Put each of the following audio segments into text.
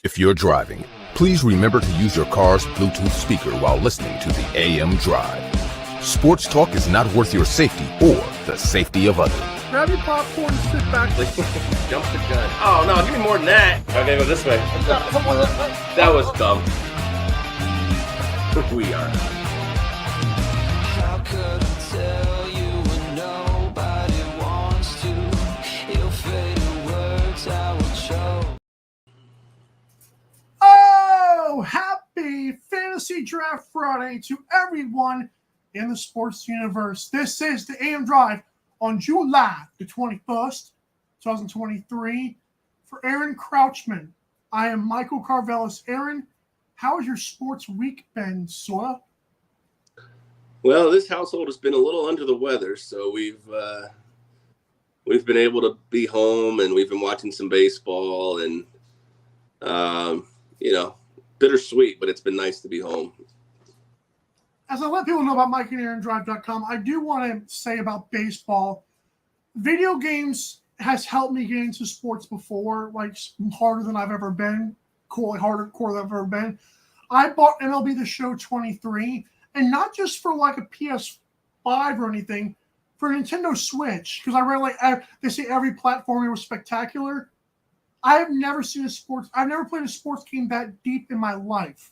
If you're driving, please remember to use your car's Bluetooth speaker while listening to the AM Drive. Sports talk is not worth your safety or the safety of others. Grab your popcorn and sit back. Jump the gun. Oh, no, give me more than that. Okay, go this way. That was dumb. We are. How could I tell you when nobody wants to? Your faded words I would show. Oh, happy Fantasy Draft Friday to everyone in the sports universe. This is the AM Drive on July the 21st, 2023. For Aaron Crouchman, I am Michael Carvelis. Aaron, how has your sports week been, sir? Well, this household has been a little under the weather, so we've been able to be home, and we've been watching some baseball, and bittersweet, but it's been nice to be home. As I let people know about MikeandAaronDrive.com, I do want to say about baseball. Video games has helped me get into sports before, like harder than I've ever been, harder than I've ever been. I bought MLB The Show 23, and not just for like a PS5 or anything, for a Nintendo Switch, because I read they say every platform was spectacular. I've never played a sports game that deep in my life.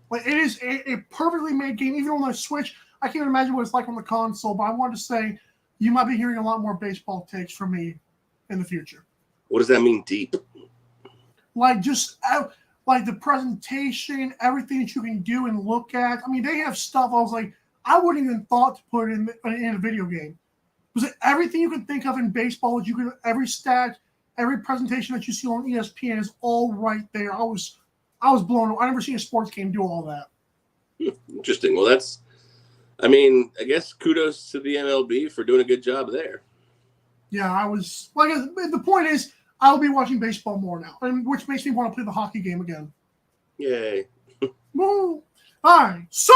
Like, it is a perfectly made game, even on the Switch. I can't imagine what it's like on the console, but I wanted to say you might be hearing a lot more baseball takes from me in the future. What does that mean, deep? Like, just like the presentation, everything that you can do and look at. I mean, they have stuff I was like, I wouldn't even thought to put in a video game. Was it everything you could think of in baseball that you could, every stat, every presentation that you see on ESPN is all right there. I was blown away. I've never seen a sports game do all that. Interesting. Well, I guess kudos to the MLB for doing a good job there. Yeah, the point is, I'll be watching baseball more now, which makes me want to play the hockey game again. Yay. Woo! All right, so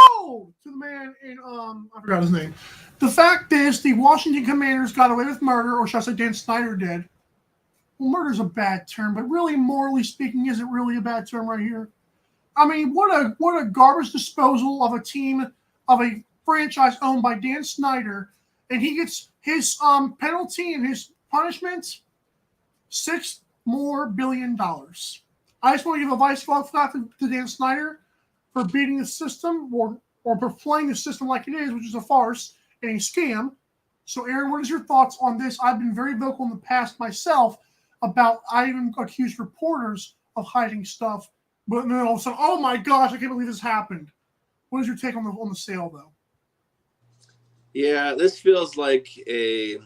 to the man in I forgot his name. The fact is, the Washington Commanders got away with murder, or should I say, Dan Snyder did. Well, murder's a bad term, but really, morally speaking, is it really a bad term right here? I mean, what a garbage disposal of a team, of a franchise owned by Dan Snyder, and he gets his penalty and his punishment, $6 billion. I just want to give a vice flat to Dan Snyder for beating the system or for playing the system like it is, which is a farce and a scam. So, Aaron, what is your thoughts on this? I've been very vocal in the past myself about, I even accused reporters of hiding stuff, but then all of a sudden, oh my gosh, I can't believe this happened. What is your take on the sale, though? Yeah, this feels like a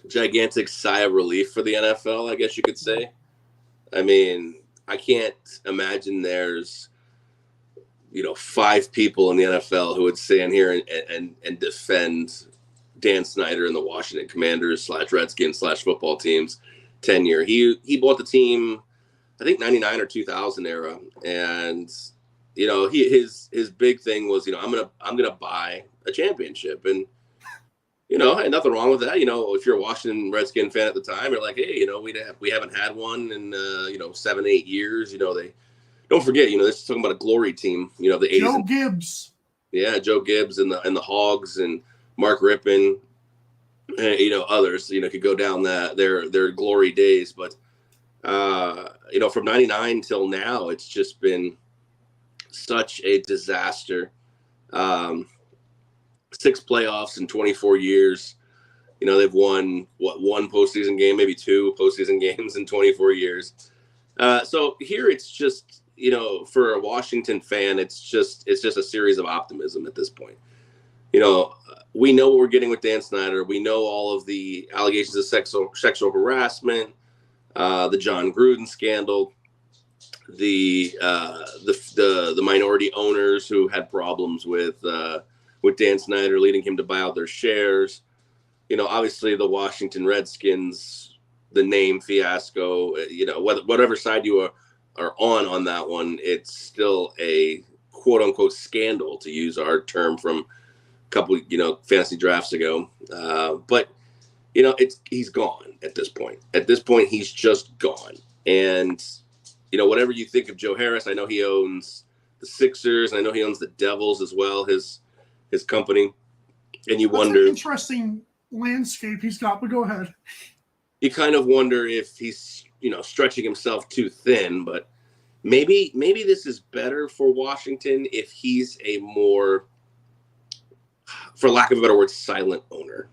gigantic sigh of relief for the NFL, I guess you could say. I mean, I can't imagine there's 5 people in the NFL who would stand here and defend Dan Snyder and the Washington Commanders / Redskins / football teams tenure. He bought the team, I think 99 or 2000 era, and his big thing was I'm gonna buy a championship, and and nothing wrong with that. If you're a Washington Redskin fan at the time, you're like, hey, we haven't had one in 7-8 years. They don't forget, this is talking about a glory team. The 80s. Joe Gibbs. Yeah, Joe Gibbs and the Hogs and Mark Rippon. Others, could go down their glory days, but from 99 till now, it's just been such a disaster. 6 playoffs in 24 years. They've won one postseason game, maybe 2 postseason games in 24 years. So here it's just, for a Washington fan, it's just a series of optimism at this point. We know what we're getting with Dan Snyder. We know all of the allegations of sexual harassment, the John Gruden scandal, the minority owners who had problems with Dan Snyder, leading him to buy out their shares. Obviously the Washington Redskins, the name fiasco. Whatever side you are on that one, it's still a quote unquote scandal, to use our term from couple, fantasy drafts ago. But, he's gone at this point. At this point, he's just gone. And whatever you think of Joe Harris, I know he owns the Sixers. And I know he owns the Devils as well, his company. And you wonder. An interesting landscape he's got, but go ahead. You kind of wonder if he's, stretching himself too thin, but maybe this is better for Washington if he's a more, for lack of a better word, silent owner.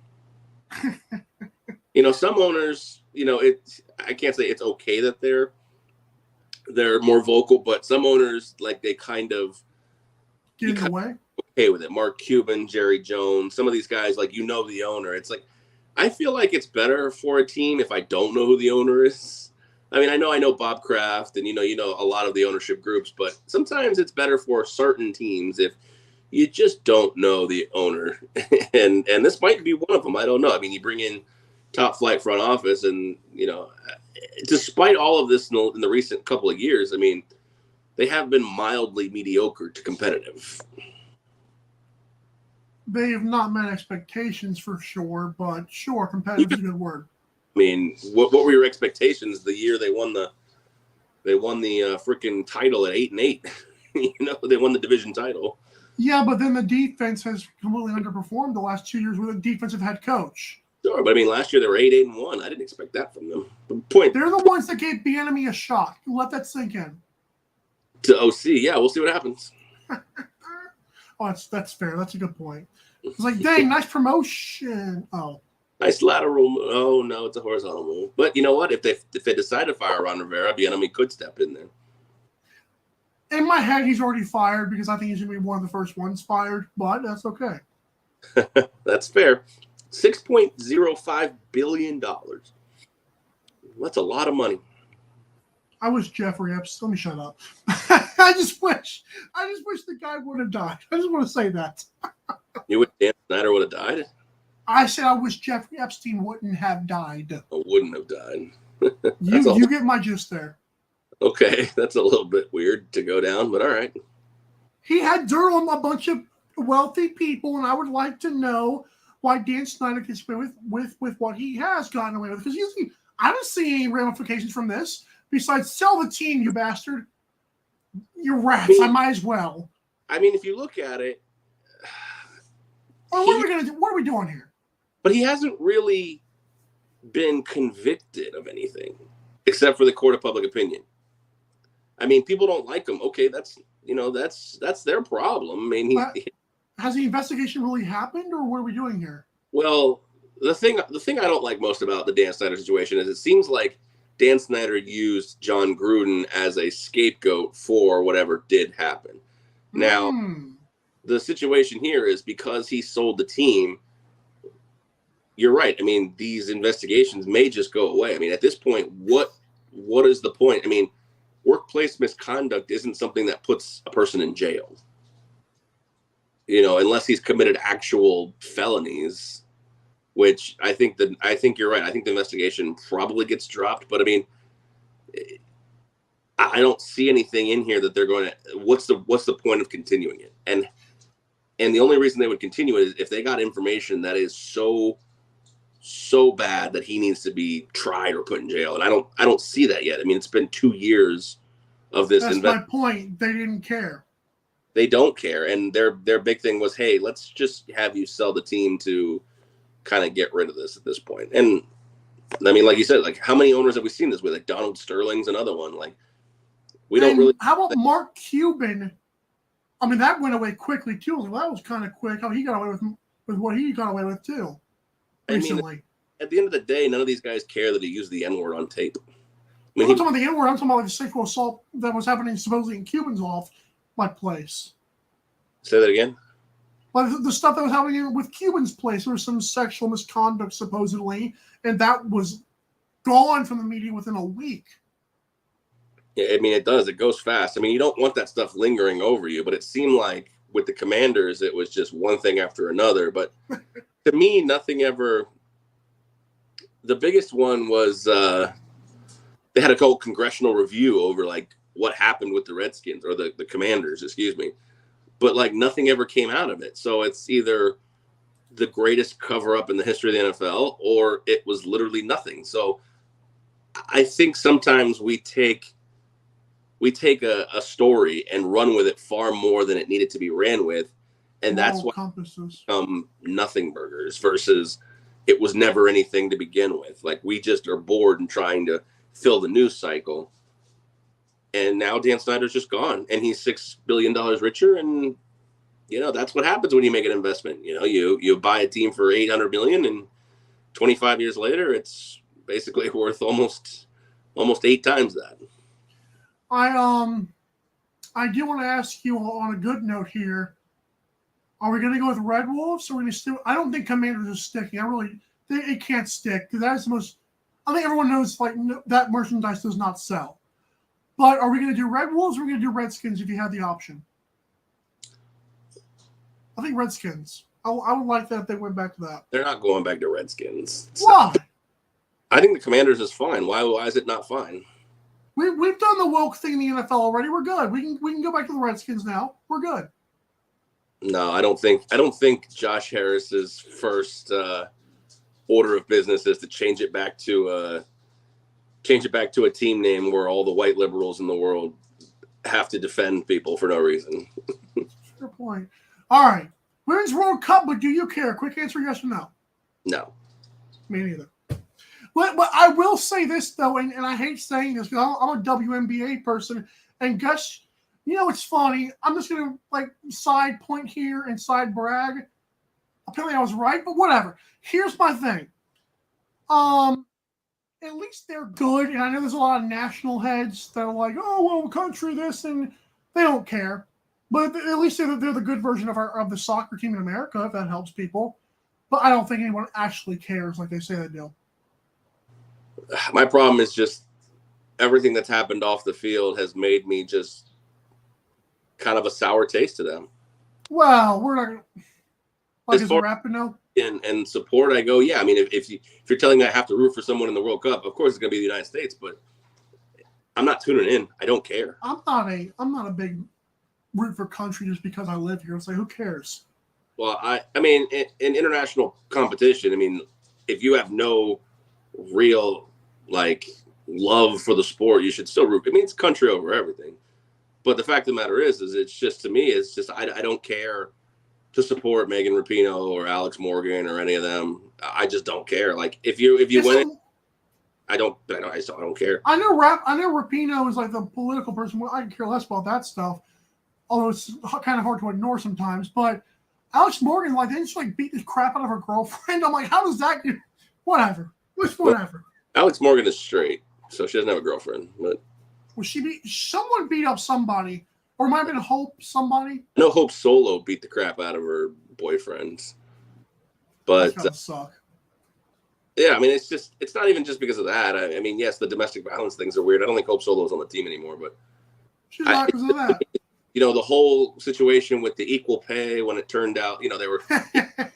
Some owners, I can't say it's okay that they're more vocal, but some owners, like, they kind of get in the way. Okay with it. Mark Cuban, Jerry Jones, some of these guys, like, the owner. It's like, I feel like it's better for a team if I don't know who the owner is. I mean, I know Bob Kraft and, a lot of the ownership groups, but sometimes it's better for certain teams if you just don't know the owner. and this might be one of them. I don't know. I mean, you bring in top flight front office and, despite all of this in the recent couple of years, I mean, they have been mildly mediocre to competitive. They have not met expectations for sure, but sure, competitive is a good word. I mean, what were your expectations the year they won the freaking title at 8-8? They won the division title. Yeah, but then the defense has completely underperformed the last 2 years with a defensive head coach. Sure, but I mean, last year they were 8-1. I didn't expect that from them. They're the ones that gave the enemy a shot. Let that sink in. To OC, yeah, we'll see what happens. Oh, that's fair. That's a good point. It's like, dang, nice promotion. Oh. Nice lateral move. Oh, no, it's a horizontal move. But you know what? If they decide to fire Ron Rivera, Bieniemy could step in there. In my head, he's already fired because I think he's going to be one of the first ones fired, but that's okay. That's fair. $6.05 billion. That's a lot of money. I wish Jeffrey Epstein. Let me shut up. I just wish the guy would have died. I just want to say that. You wish Dan Snyder would have died? I said I wish Jeffrey Epstein wouldn't have died. Or wouldn't have died. You get my gist there. Okay, that's a little bit weird to go down, but all right. He had dirt on a bunch of wealthy people, and I would like to know why Dan Snyder gets away with what he has gotten away with. Because I don't see any ramifications from this besides sell the team, you bastard. You're rats. I might as well. I mean, if you look at it, well, what are we gonna do? What are we doing here? But he hasn't really been convicted of anything except for the court of public opinion. I mean, people don't like him. Okay, that's their problem. I mean, has the investigation really happened, or what are we doing here? Well, the thing I don't like most about the Dan Snyder situation is it seems like Dan Snyder used John Gruden as a scapegoat for whatever did happen. Now, the situation here is because he sold the team. You're right. I mean, these investigations may just go away. I mean, at this point, what is the point? I mean, workplace misconduct isn't something that puts a person in jail. Unless he's committed actual felonies, which I think you're right. I think the investigation probably gets dropped, but I mean, I don't see anything in here that they're going to. What's the point of continuing it? And the only reason they would continue it is if they got information that is so bad that he needs to be tried or put in jail. And I don't see that yet. I mean, it's been 2 years of this. That's my point. They didn't care. They don't care. And their big thing was, hey, let's just have you sell the team to kind of get rid of this at this point. And I mean, like you said, like how many owners have we seen this with? Like Donald Sterling's another one. Like we don't really. How about Mark Cuban? I mean, that went away quickly too. Well, that was kind of quick. How he got away with what he got away with too. Recently. I mean, at the end of the day, none of these guys care that he used the N-word on tape. I mean, I'm not talking about the N-word. I'm talking about like the sexual assault that was happening supposedly in Cuban's place. Say that again? Like the stuff that was happening with Cuban's place. There was some sexual misconduct supposedly, and that was gone from the media within a week. Yeah, I mean, it does. It goes fast. I mean, you don't want that stuff lingering over you, but it seemed like with the Commanders, it was just one thing after another. But to me, nothing ever. The biggest one was they had a whole congressional review over like what happened with the Redskins or the Commanders, excuse me. But like nothing ever came out of it. So it's either the greatest cover up in the history of the NFL or it was literally nothing. So I think sometimes we take we take a story and run with it far more than it needed to be ran with. And that's why compasses. Nothing burgers versus it was never anything to begin with. Like, we just are bored and trying to fill the news cycle. And now Dan Snyder's just gone, and he's $6 billion richer. And, that's what happens when you make an investment. You buy a team for $800 million, and 25 years later, it's basically worth almost 8 times that. I do want to ask you on a good note here. Are we going to go with Red Wolves? Or are we going to still? I don't think Commanders are sticking. It can't stick because that is the most. I think everyone knows that merchandise does not sell. But are we going to do Red Wolves or are we going to do Redskins if you had the option? I think Redskins. I would like that if they went back to that. They're not going back to Redskins. Why? I think the Commanders is fine. Why is it not fine? We've done the woke thing in the NFL already. We're good. We can go back to the Redskins now. We're good. No, I don't think Josh Harris's first order of business is to change it back to a team name where all the white liberals in the world have to defend people for no reason. Fair point. All right. Women's World Cup, but do you care? Quick answer, yes or no? No. Me neither. But I will say this, though, and I hate saying this because I'm a WNBA person, and Gus, it's funny. I'm just going to, side point here and side brag. Apparently I was right, but whatever. Here's my thing. At least they're good, and I know there's a lot of national heads that are like, oh, well, country this, and they don't care. But at least they're the good version of the soccer team in America, if that helps people. But I don't think anyone actually cares like they say they do. My problem is just everything that's happened off the field has made me just kind of a sour taste to them. Well, we're not going to. Is it wrapping now? And support, I go, yeah. I mean, if you're telling me I have to root for someone in the World Cup, of course it's going to be the United States, but I'm not tuning in. I don't care. I'm not a big root for country just because I live here. It's like, who cares? Well, I mean, in international competition, I mean, if you have no real love for the sport, you should still root. I mean, it's country over everything. But the fact of the matter is it's just, to me, it's just I don't care to support Megan Rapinoe or Alex Morgan or any of them. I just don't care. Like, if you win, I don't care. I know Rapinoe is the political person. Well, I can care less about that stuff, although it's kind of hard to ignore sometimes. But Alex Morgan, they just beat the crap out of her girlfriend. I'm like, how does that get? Whatever. Whatever. Alex Morgan is straight, so she doesn't have a girlfriend. But someone beat up somebody, or it might have been Hope somebody. I know Hope Solo beat the crap out of her boyfriend, but that suck. Yeah, I mean, it's not even just because of that. I mean, yes, the domestic violence things are weird. I don't think Hope Solo is on the team anymore, but she's not because of that. The whole situation with the equal pay, when it turned out, they were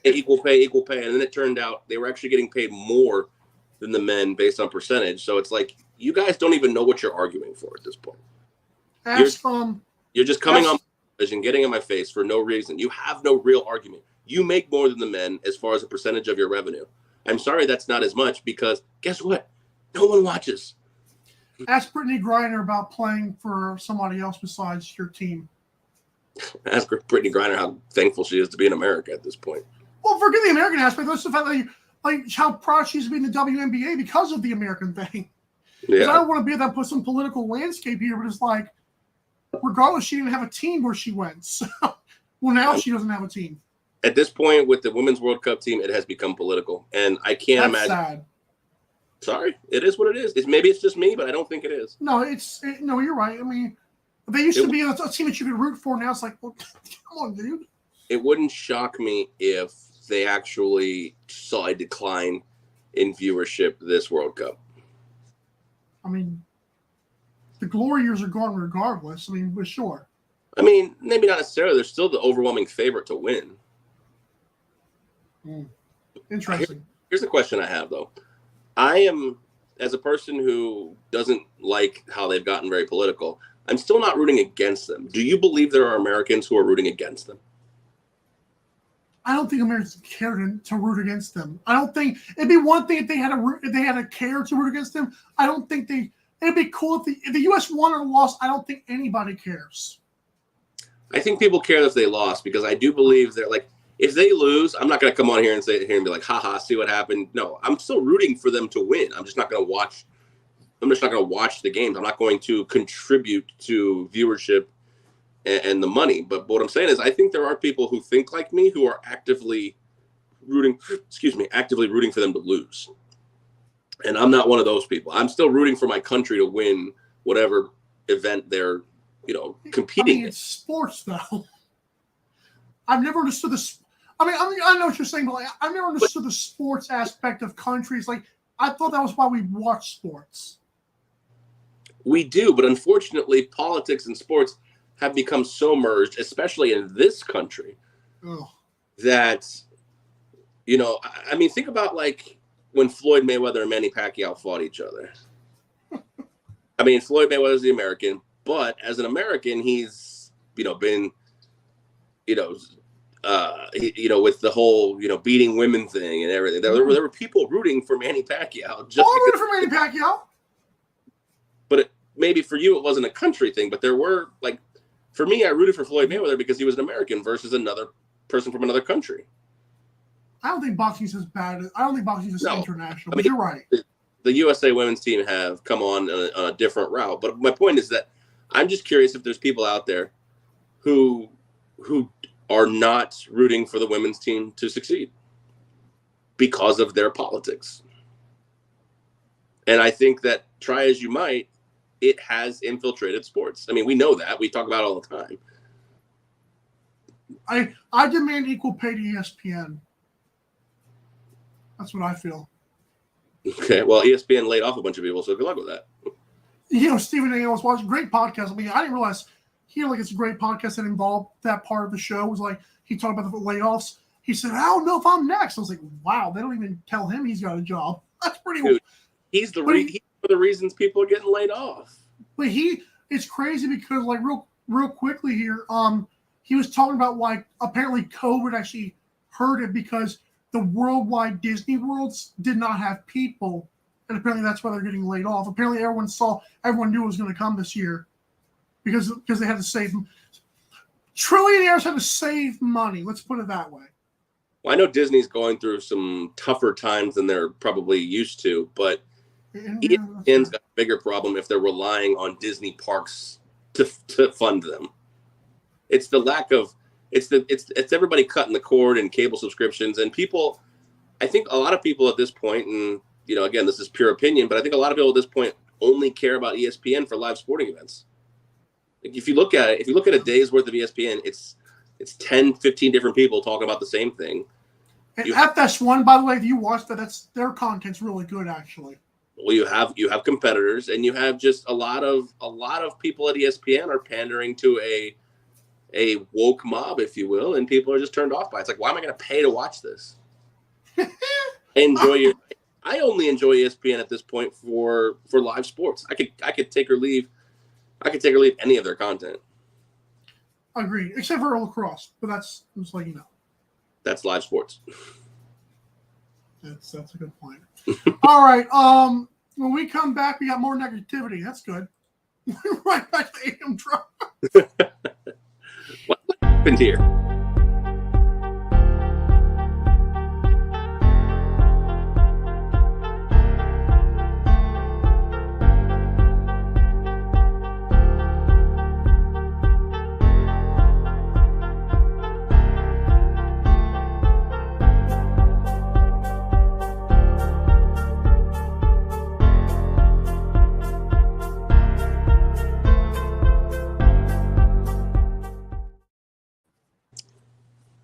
equal pay, and then it turned out they were actually getting paid more than the men based on percentage. So it's like, you guys don't even know what you're arguing for at this point. You're just coming on and getting in my face for no reason. You have no real argument. You make more than the men as far as a percentage of your revenue. I'm sorry that's not as much, because guess what? No one watches. Ask Brittany Griner about playing for somebody else besides your team. Ask Brittany Griner how thankful she is to be in America at this point. Well, forget the American aspect. That's the fact that how proud she is to be in the WNBA because of the American thing. Yeah. I don't want to be that put some political landscape here, but it's regardless, she didn't have a team where she went. So, well, now she doesn't have a team. At this point, with the Women's World Cup team, it has become political, and I can't imagine. Sad. Sorry, it is what it is. Maybe it's just me, but I don't think it is. No, no, you're right. I mean, they used to be a team that you could root for. Now it's like, well, come on, dude. It wouldn't shock me if they actually saw a decline in viewership this World Cup. I mean, the glory years are gone regardless. I mean, we're sure. I mean, maybe not necessarily. They're still the overwhelming favorite to win. Interesting. Here's the question I have, though. I am, as a person who doesn't like how they've gotten very political, I'm still not rooting against them. Do you believe there are Americans who are rooting against them? I don't think Americans care to root against them. I don't think it'd be one thing if they had a care to root against them. I don't think it'd be cool if the U.S. won or lost. I don't think anybody cares. I think people care if they lost because I do believe they're like, if they lose, I'm not going to come on here and say here and be like, haha, see what happened. No, I'm still rooting for them to win. I'm just not going to watch. I'm just not going to watch the games. I'm not going to contribute to viewership and the money. But what I'm saying is I think there are people who think like me who are actively rooting for them to lose. And I'm not one of those people. I'm still rooting for my country to win whatever event they're, competing in. It's sports, though. I've never understood this. I know what you're saying, but like, I've never understood the sports aspect of countries. Like, I thought that was why we watch sports. We do, but unfortunately, politics and sports have become so merged, especially in this country, that, think about like when Floyd Mayweather and Manny Pacquiao fought each other. Floyd Mayweather's the American, but as an American, he's, been, with the whole, beating women thing and everything. There were people rooting for Manny Pacquiao. I rooted for Manny Pacquiao. But maybe for you, it wasn't a country thing. But there were, like, for me, I rooted for Floyd Mayweather because he was an American versus another person from another country. I don't think boxing is as bad. I don't think boxing is international. But you're right. The USA women's team have come on a different route. But my point is that I'm just curious if there's people out there who are not rooting for the women's team to succeed because of their politics. And I think that try as you might, it has infiltrated sports. We know that. We talk about it all the time. I demand equal pay to ESPN. That's what I feel. Okay, well, ESPN laid off a bunch of people, so good luck with that. Stephen A. was watching great podcast. I didn't realize it's a great podcast that involved that part of the show. It was like he talked about the layoffs. He said, "I don't know if I'm next." I was like, "Wow, they don't even tell him he's got a job." That's pretty. Dude, he's one of the reasons people are getting laid off. But it's crazy because like real quickly here, he was talking about why apparently COVID actually hurt it because the worldwide Disney worlds did not have people, and apparently that's why they're getting laid off. Apparently everyone knew it was going to come this year because they had to save. Trillionaires had to save money. Let's put it that way. Well, I know Disney's going through some tougher times than they're probably used to, but ESPN's got a bigger problem if they're relying on Disney parks to fund them. It's the lack of it's everybody cutting the cord and cable subscriptions and people. I think a lot of people at this point, and again, this is pure opinion, but I think a lot of people at this point only care about ESPN for live sporting events. Like if you look at a day's worth of ESPN, it's 10, 15 different people talking about the same thing. And FS1, by the way, if you watch that, their content's really good, actually. Well, you have competitors, and you have just a lot of people at ESPN are pandering to a woke mob, if you will, and people are just turned off by it. It's like, why am I going to pay to watch this? I only enjoy ESPN at this point for live sports. I could take or leave. I could take or leave any of their content. Agreed, except for lacrosse, but that's just like That's live sports. That's a good point. All right. When we come back, we got more negativity. That's good. Right back to AM Drive. What happened here?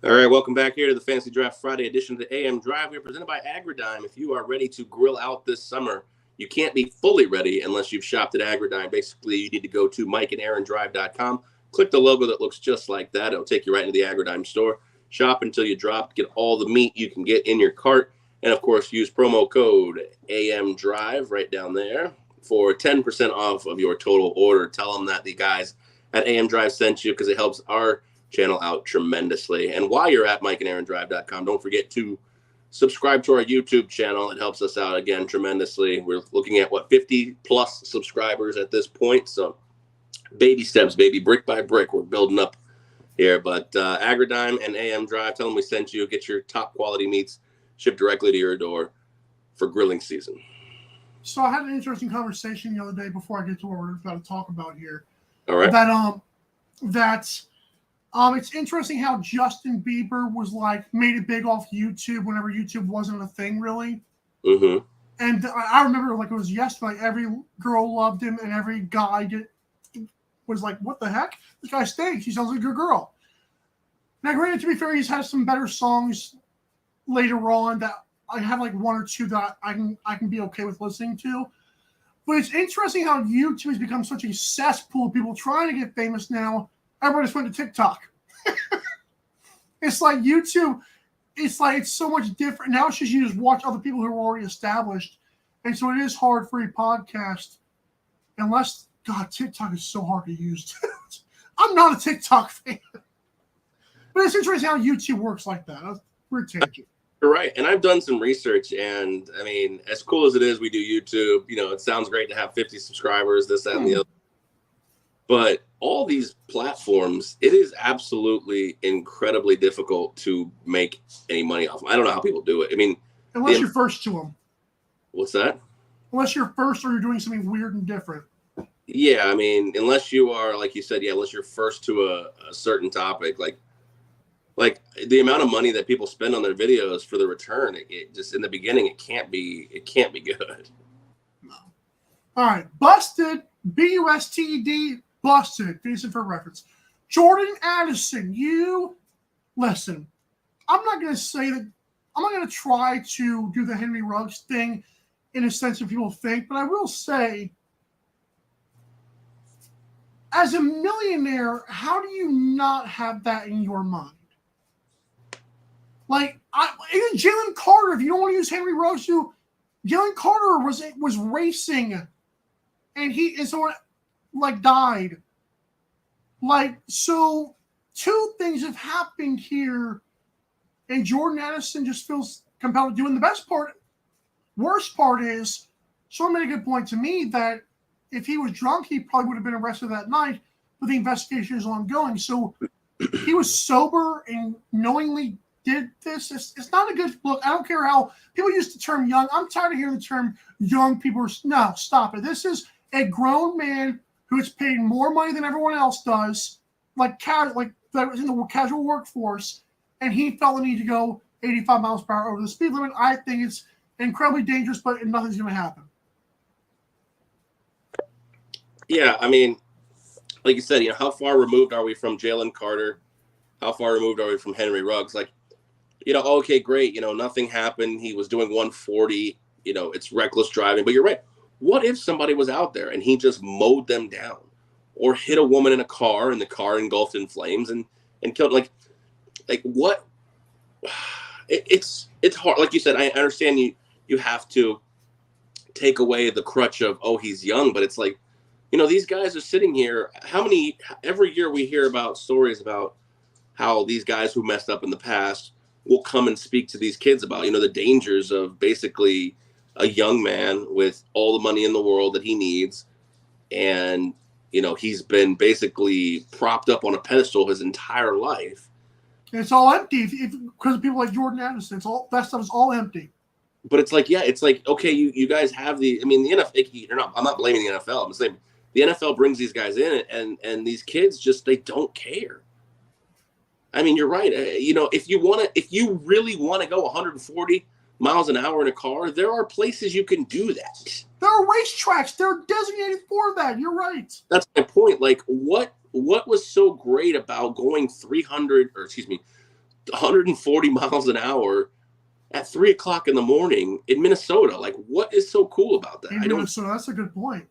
All right, welcome back here to the Fantasy Draft Friday edition of the AM Drive. We're presented by Agridime. If you are ready to grill out this summer, you can't be fully ready unless you've shopped at Agridime. Basically, you need to go to mikeandaarondrive.com, click the logo that looks just like that. It'll take you right into the Agridime store. Shop until you drop, get all the meat you can get in your cart, and, of course, use promo code AM Drive right down there for 10% off of your total order. Tell them that the guys at AM Drive sent you because it helps our channel out tremendously. And while you're at mikeandaarondrive.com, don't forget to subscribe to our YouTube channel. It helps us out, again, tremendously. We're looking at, 50-plus subscribers at this point. So baby steps, baby, brick by brick. We're building up here. But Agridime and AM Drive, tell them we sent you. Get your top quality meats shipped directly to your door for grilling season. So I had an interesting conversation the other day before I get to what we're about to talk about here. All right. It's interesting how Justin Bieber was made it big off YouTube whenever YouTube wasn't a thing really. Mm-hmm. And I remember it was yesterday. Every girl loved him, and every guy was like, "What the heck? This guy stinks. He sounds like a good girl." Now, granted, to be fair, he's had some better songs later on that I have one or two that I can be okay with listening to. But it's interesting how YouTube has become such a cesspool of people trying to get famous now. Everybody just went to TikTok. It's like YouTube, it's so much different. Now it's just you just watch other people who are already established. And so it is hard for a podcast. Unless, God, TikTok is so hard to use. I'm not a TikTok fan. But it's interesting how YouTube works like that. That's weird tangent. You're right. And I've done some research, and I mean, as cool as it is, we do YouTube, it sounds great to have 50 subscribers, this, that, and the other. But all these platforms, it is absolutely incredibly difficult to make any money off them. I don't know how people do it. I mean, unless you're first to them. What's that? Unless you're first or you're doing something weird and different. Yeah, I mean, unless you are, like you said, unless you're first to a certain topic, like the amount of money that people spend on their videos for the return, it just in the beginning, it can't be good. No. All right, busted, BUSTED, busted. Decent for reference. Jordan Addison, you listen. I'm not going to say that. I'm not going to try to do the Henry Ruggs thing in a sense that people think, but I will say, as a millionaire, how do you not have that in your mind? Even Jalen Carter, if you don't want to use Henry Ruggs, Jalen Carter was racing, and someone died. So two things have happened here, and Jordan Addison just feels compelled to do. And the worst part is, someone made a good point to me that if he was drunk, he probably would have been arrested that night, but the investigation is ongoing. So he was sober and knowingly did this. It's not a good look. I don't care how people use the term young. I'm tired of hearing the term young people. No, stop it. This is a grown man who is paid more money than everyone else does, that was in the casual workforce, and he felt the need to go 85 miles per hour over the speed limit. I think it's incredibly dangerous, but nothing's going to happen. Yeah, I mean, like you said, how far removed are we from Jalen Carter? How far removed are we from Henry Ruggs? Okay, great. Nothing happened. He was doing 140. It's reckless driving. But you're right. What if somebody was out there and he just mowed them down or hit a woman in a car and the car engulfed in flames and killed? What? It's hard. Like you said, I understand you have to take away the crutch of, oh, he's young. But it's these guys are sitting here. Every year we hear about stories about how these guys who messed up in the past will come and speak to these kids about, the dangers of basically a young man with all the money in the world that he needs. And, he's been basically propped up on a pedestal his entire life. And it's all empty because of people like Jordan Addison. That stuff is all empty. But it's okay, you guys have the NFL. I'm not blaming the NFL. I'm saying the NFL brings these guys in and these kids just, they don't care. I mean, you're right. If you really want to go 140 miles an hour in a car, there are places you can do that. There are racetracks. They're designated for that. You're right. That's my point. What was so great about going 140 miles an hour at 3:00 in the morning in Minnesota? What is so cool about that? Minnesota, that's a good point.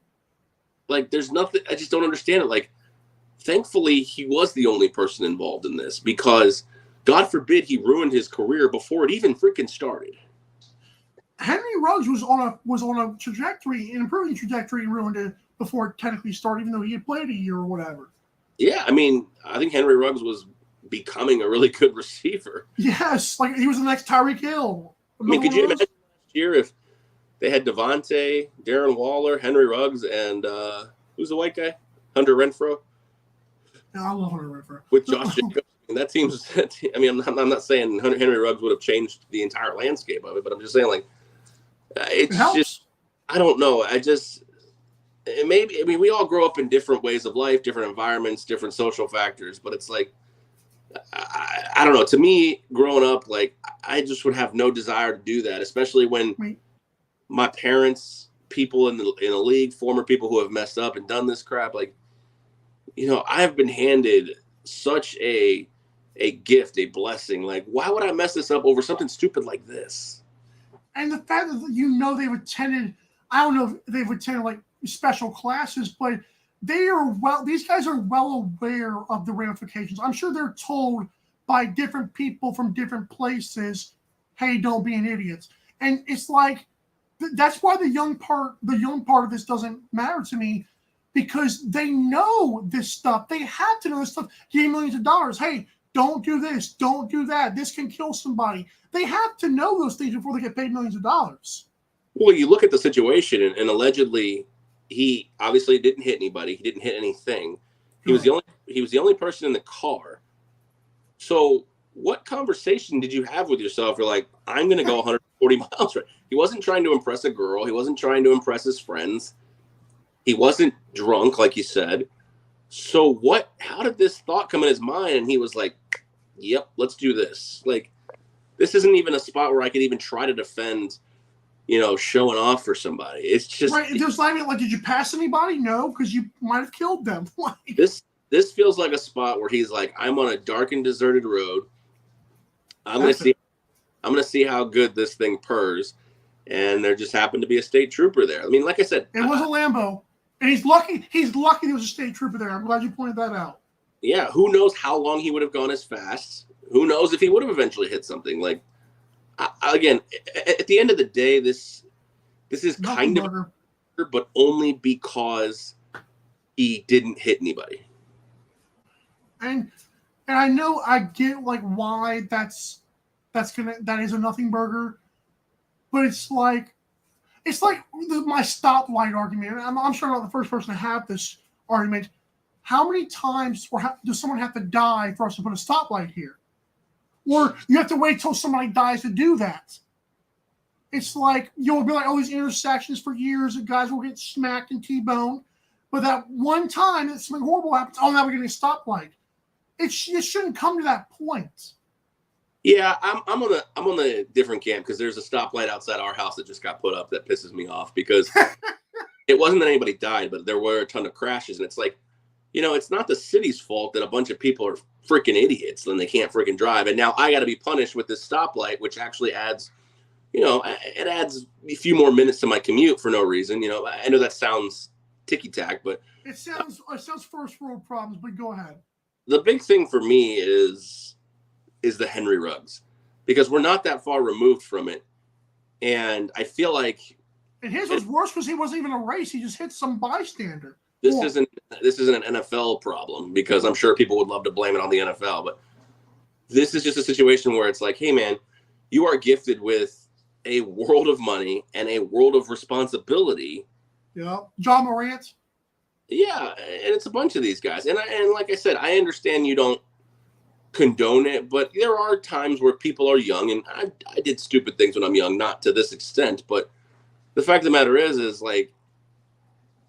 There's nothing. I just don't understand it. Thankfully, he was the only person involved in this because, God forbid, he ruined his career before it even freaking started. Henry Ruggs was on a trajectory, an improving trajectory, and ruined it before it technically started, even though he had played a year or whatever. Yeah, I mean, I think Henry Ruggs was becoming a really good receiver. Yes, he was the next Tyreek Hill. I mean, could you imagine last year if they had Devontae, Darren Waller, Henry Ruggs, and who's the white guy? Hunter Renfrow? Yeah, I love Hunter Renfrow. With Josh Jacobs. I mean, that seems – I mean, I'm not saying Henry Ruggs would have changed the entire landscape of it, but I'm just saying, like, it's just – I don't know. Maybe – I mean, we all grow up in different ways of life, different environments, different social factors, but it's like I don't know. To me, growing up, like, I just would have no desire to do that, especially when my parents, people in the league, former people who have messed up and done this crap, like, you know, I've been handed such a gift, a blessing. Like, why would I mess this up over something stupid like this? And the fact that they've attended, I don't know if they've attended like special classes, but these guys are well aware of the ramifications. I'm sure they're told by different people from different places, hey, don't be an idiot. And it's like, that's why the young part of this doesn't matter to me, because they know this stuff. They have to know this stuff. Give millions of dollars. Hey, don't do this. Don't do that. This can kill somebody. They have to know those things before they get paid millions of dollars. Well, you look at the situation, and allegedly, he obviously didn't hit anybody. He didn't hit anything. He was the only person in the car. So, what conversation did you have with yourself? You're like, I'm going to go 140 miles. Right? He wasn't trying to impress a girl. He wasn't trying to impress his friends. He wasn't drunk, like you said. So how did this thought come in his mind? And he was like, yep, let's do this. Like, this isn't even a spot where I could even try to defend, you know, showing off for somebody. It's just right. There's not even like, did you pass anybody? No, because you might have killed them. This feels like a spot where he's like, I'm on a dark and deserted road. I'm gonna see how good this thing purrs. And there just happened to be a state trooper there. I mean, like I said, it was a Lambo. And he's lucky there was a state trooper there. I'm glad you pointed that out. Yeah, who knows how long he would have gone as fast? Who knows if he would have eventually hit something? Like, again, at the end of the day, this is kind of, but only because he didn't hit anybody. And I know I get like why that is a nothing burger, but it's like my stoplight argument. I'm sure I'm not the first person to have this argument. How many times does someone have to die for us to put a stoplight here? Or you have to wait till somebody dies to do that. It's like, you'll be like, oh, these intersections for years, and guys will get smacked and T-boned. But that one time that something horrible happens, oh, now we're getting a stoplight. It shouldn't come to that point. Yeah, I'm on a different camp, because there's a stoplight outside our house that just got put up that pisses me off, because it wasn't that anybody died, but there were a ton of crashes. And it's like, you know, it's not the city's fault that a bunch of people are freaking idiots and they can't freaking drive. And now I got to be punished with this stoplight, which actually adds, you know, it adds a few more minutes to my commute for no reason. You know, I know that sounds ticky-tack, but it sounds first world problems, but go ahead. The big thing for me is the Henry Ruggs, because we're not that far removed from it. And I feel like, and his was worse because he wasn't even a race. He just hit some bystander. This isn't an NFL problem, because I'm sure people would love to blame it on the NFL, but this is just a situation where it's like, hey man, you are gifted with a world of money and a world of responsibility. Yeah, John Morant. Yeah, and it's a bunch of these guys, and like I said, I understand you don't condone it, but there are times where people are young, and I did stupid things when I'm young, not to this extent, but the fact of the matter is like,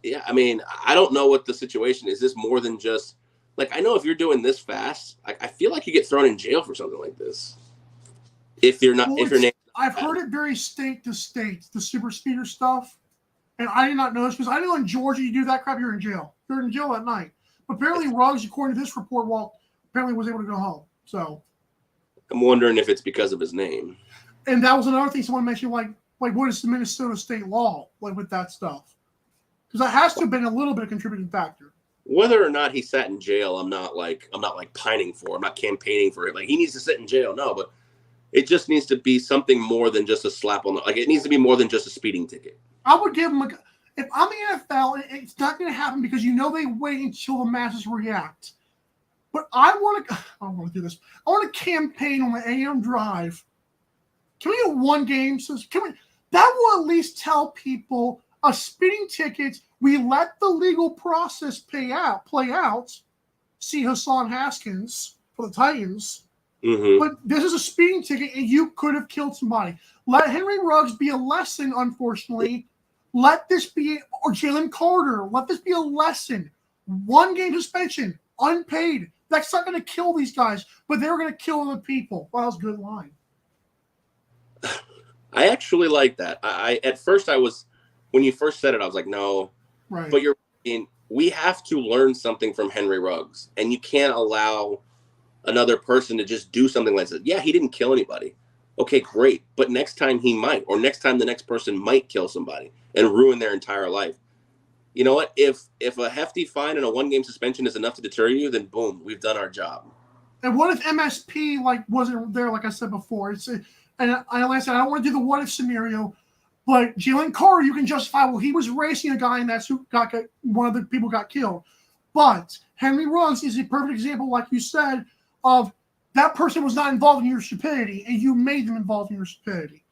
yeah, I mean, I don't know what the situation is. This more than just, like, I know if you're doing this fast, I feel like you get thrown in jail for something like this. If you're not, if your name. I've heard it vary state to state, the super speeder stuff. And I did not know this, because I know in Georgia, you do that crap, you're in jail. You're in jail at night. But apparently Ruggs, according to this report, apparently was able to go home. So I'm wondering if it's because of his name. And that was another thing someone mentioned, like what is the Minnesota state law, like with that stuff? Because that has to have been a little bit of a contributing factor. Whether or not he sat in jail, I'm not pining for. I'm not campaigning for it. Like, he needs to sit in jail. No, but it just needs to be something more than just a slap on the, like, it needs to be more than just a speeding ticket. I would give him if I'm the NFL, it's not going to happen, because you know they wait until the masses react. But I want to do this. I want to campaign on the AM Drive. Can we get one game? That will at least tell people a speeding ticket. We let the legal process play out. See Hassan Haskins for the Titans. Mm-hmm. But this is a speeding ticket, and you could have killed somebody. Let Henry Ruggs be a lesson, unfortunately. Let this be, or Jalen Carter, let this be a lesson. 1 game suspension, unpaid. That's not going to kill these guys, but they're going to kill other people. Wow, that was a good line. I actually like that. I at first I was, when you first said it, I was like, no. Right. But we have to learn something from Henry Ruggs, and you can't allow another person to just do something like that. Yeah, he didn't kill anybody. Okay, great. But next time he might, or next time the next person might kill somebody and ruin their entire life. You know what? If a hefty fine and a 1-game suspension is enough to deter you, then boom, we've done our job. And what if MSP wasn't there, like I said before? Like I said, I don't want to do the what if scenario, but Jalen Carter, you can justify, well, he was racing a guy and that's who one of the people got killed. But Henry Ruggs is a perfect example, like you said, of that person was not involved in your stupidity, and you made them involved in your stupidity.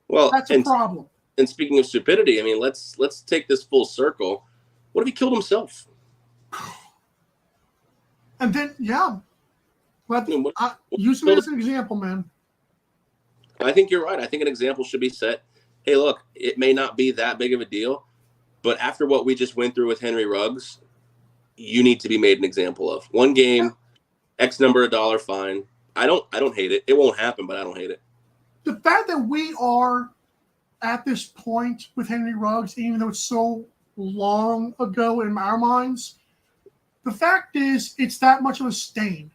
Well, that's a problem. And speaking of stupidity, I mean, let's take this full circle. What if he killed himself? And then, yeah, use him as an example, man. I think you're right. I think an example should be set. Hey, look, it may not be that big of a deal, but after what we just went through with Henry Ruggs, you need to be made an example of. 1 game. X number of dollar fine. I don't hate it. It won't happen, but I don't hate it. The fact that we are at this point with Henry Ruggs, even though it's so long ago in our minds, the fact is it's that much of a stain.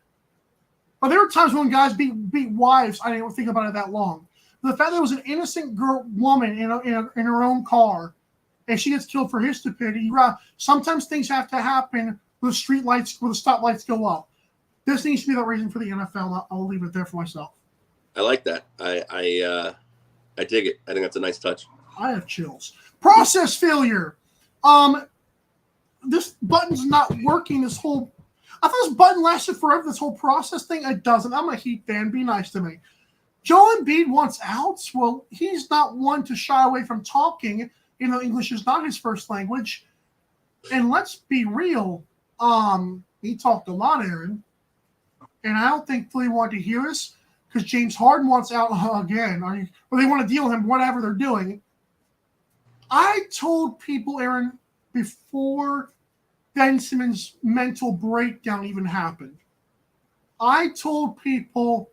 But there were times when guys beat wives. I didn't think about it that long. The fact that it was an innocent woman in her own car, and she gets killed for his stupidity. Sometimes things have to happen when the stoplights go up. This needs to be the reason for the NFL. I'll leave it there for myself. I like that. I dig it. I think that's a nice touch. I have chills. Process failure. This button's not working. I thought this button lasted forever. This whole process thing, it doesn't. I'm a Heat fan. Be nice to me. Joel Embiid wants outs. Well, he's not one to shy away from talking. English is not his first language. And let's be real. He talked a lot, Aaron. And I don't think Philly wanted to hear us because James Harden wants out again. Or they want to deal with him, whatever they're doing. I told people, Aaron, before Ben Simmons' mental breakdown even happened, I told people,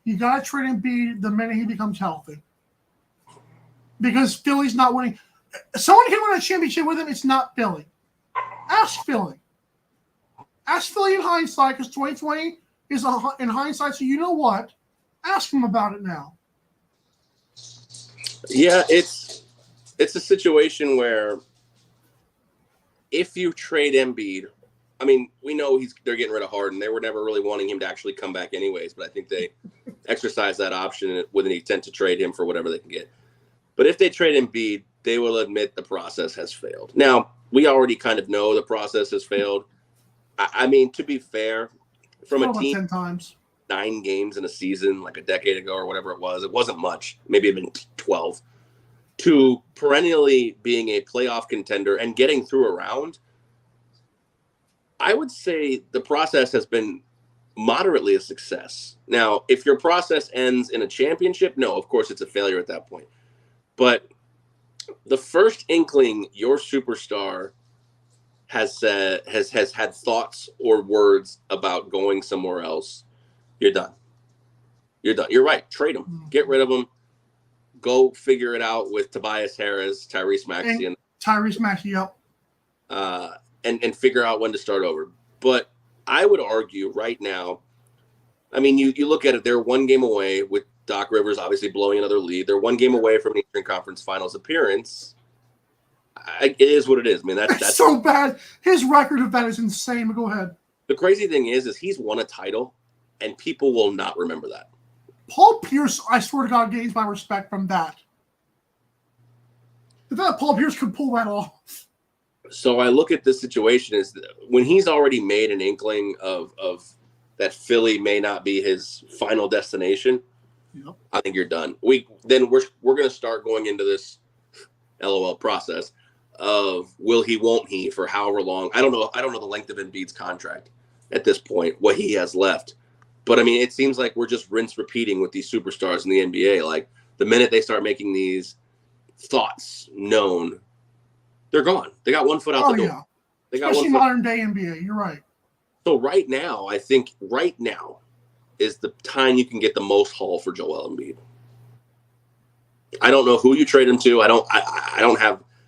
you got to trade Embiid the minute he becomes healthy. Because Philly's not winning. Someone can win a championship with him, it's not Philly. Ask Philly. Ask Philly in hindsight, because 2020 is in hindsight, so you know what? Ask them about it now. Yeah, it's a situation where if you trade Embiid, I mean, we know they're getting rid of Harden. They were never really wanting him to actually come back anyways, but I think they exercise that option with an intent to trade him for whatever they can get. But if they trade Embiid, they will admit the process has failed. Now, we already kind of know the process has failed. I mean, to be fair, from a team 10 times. 9 games in a season, like a decade ago or whatever it wasn't much. Maybe it had been 12. To perennially being a playoff contender and getting through a round, I would say the process has been moderately a success. Now, if your process ends in a championship, no, of course it's a failure at that point. But the first inkling your superstar has had thoughts or words about going somewhere else, you're done. You're done. You're right. Trade him. Get rid of him. Go figure it out with Tobias Harris, Tyrese Maxey, yep. And figure out when to start over. But I would argue right now, I mean, you look at it, they're 1 game away with Doc Rivers obviously blowing another lead. They're 1 game away from an Eastern Conference Finals appearance. It is what it is. I mean, that's so bad. His record of that is insane. But go ahead. The crazy thing is he's won a title, and people will not remember that. Paul Pierce, I swear to God, gains my respect from that. I thought Paul Pierce could pull that off. So I look at this situation as when he's already made an inkling of that Philly may not be his final destination. Yep. I think you're done. We're going to start going into this LOL process of will he, won't he, for however long. I don't know the length of Embiid's contract at this point, what he has left. But I mean, it seems like we're just rinse repeating with these superstars in the NBA. Like the minute they start making these thoughts known, they're gone. They got one foot out the door. Yeah. They got Especially one foot. modern day NBA. You're right. So right now, I think right now is the time you can get the most haul for Joel Embiid. I don't know who you trade him to. I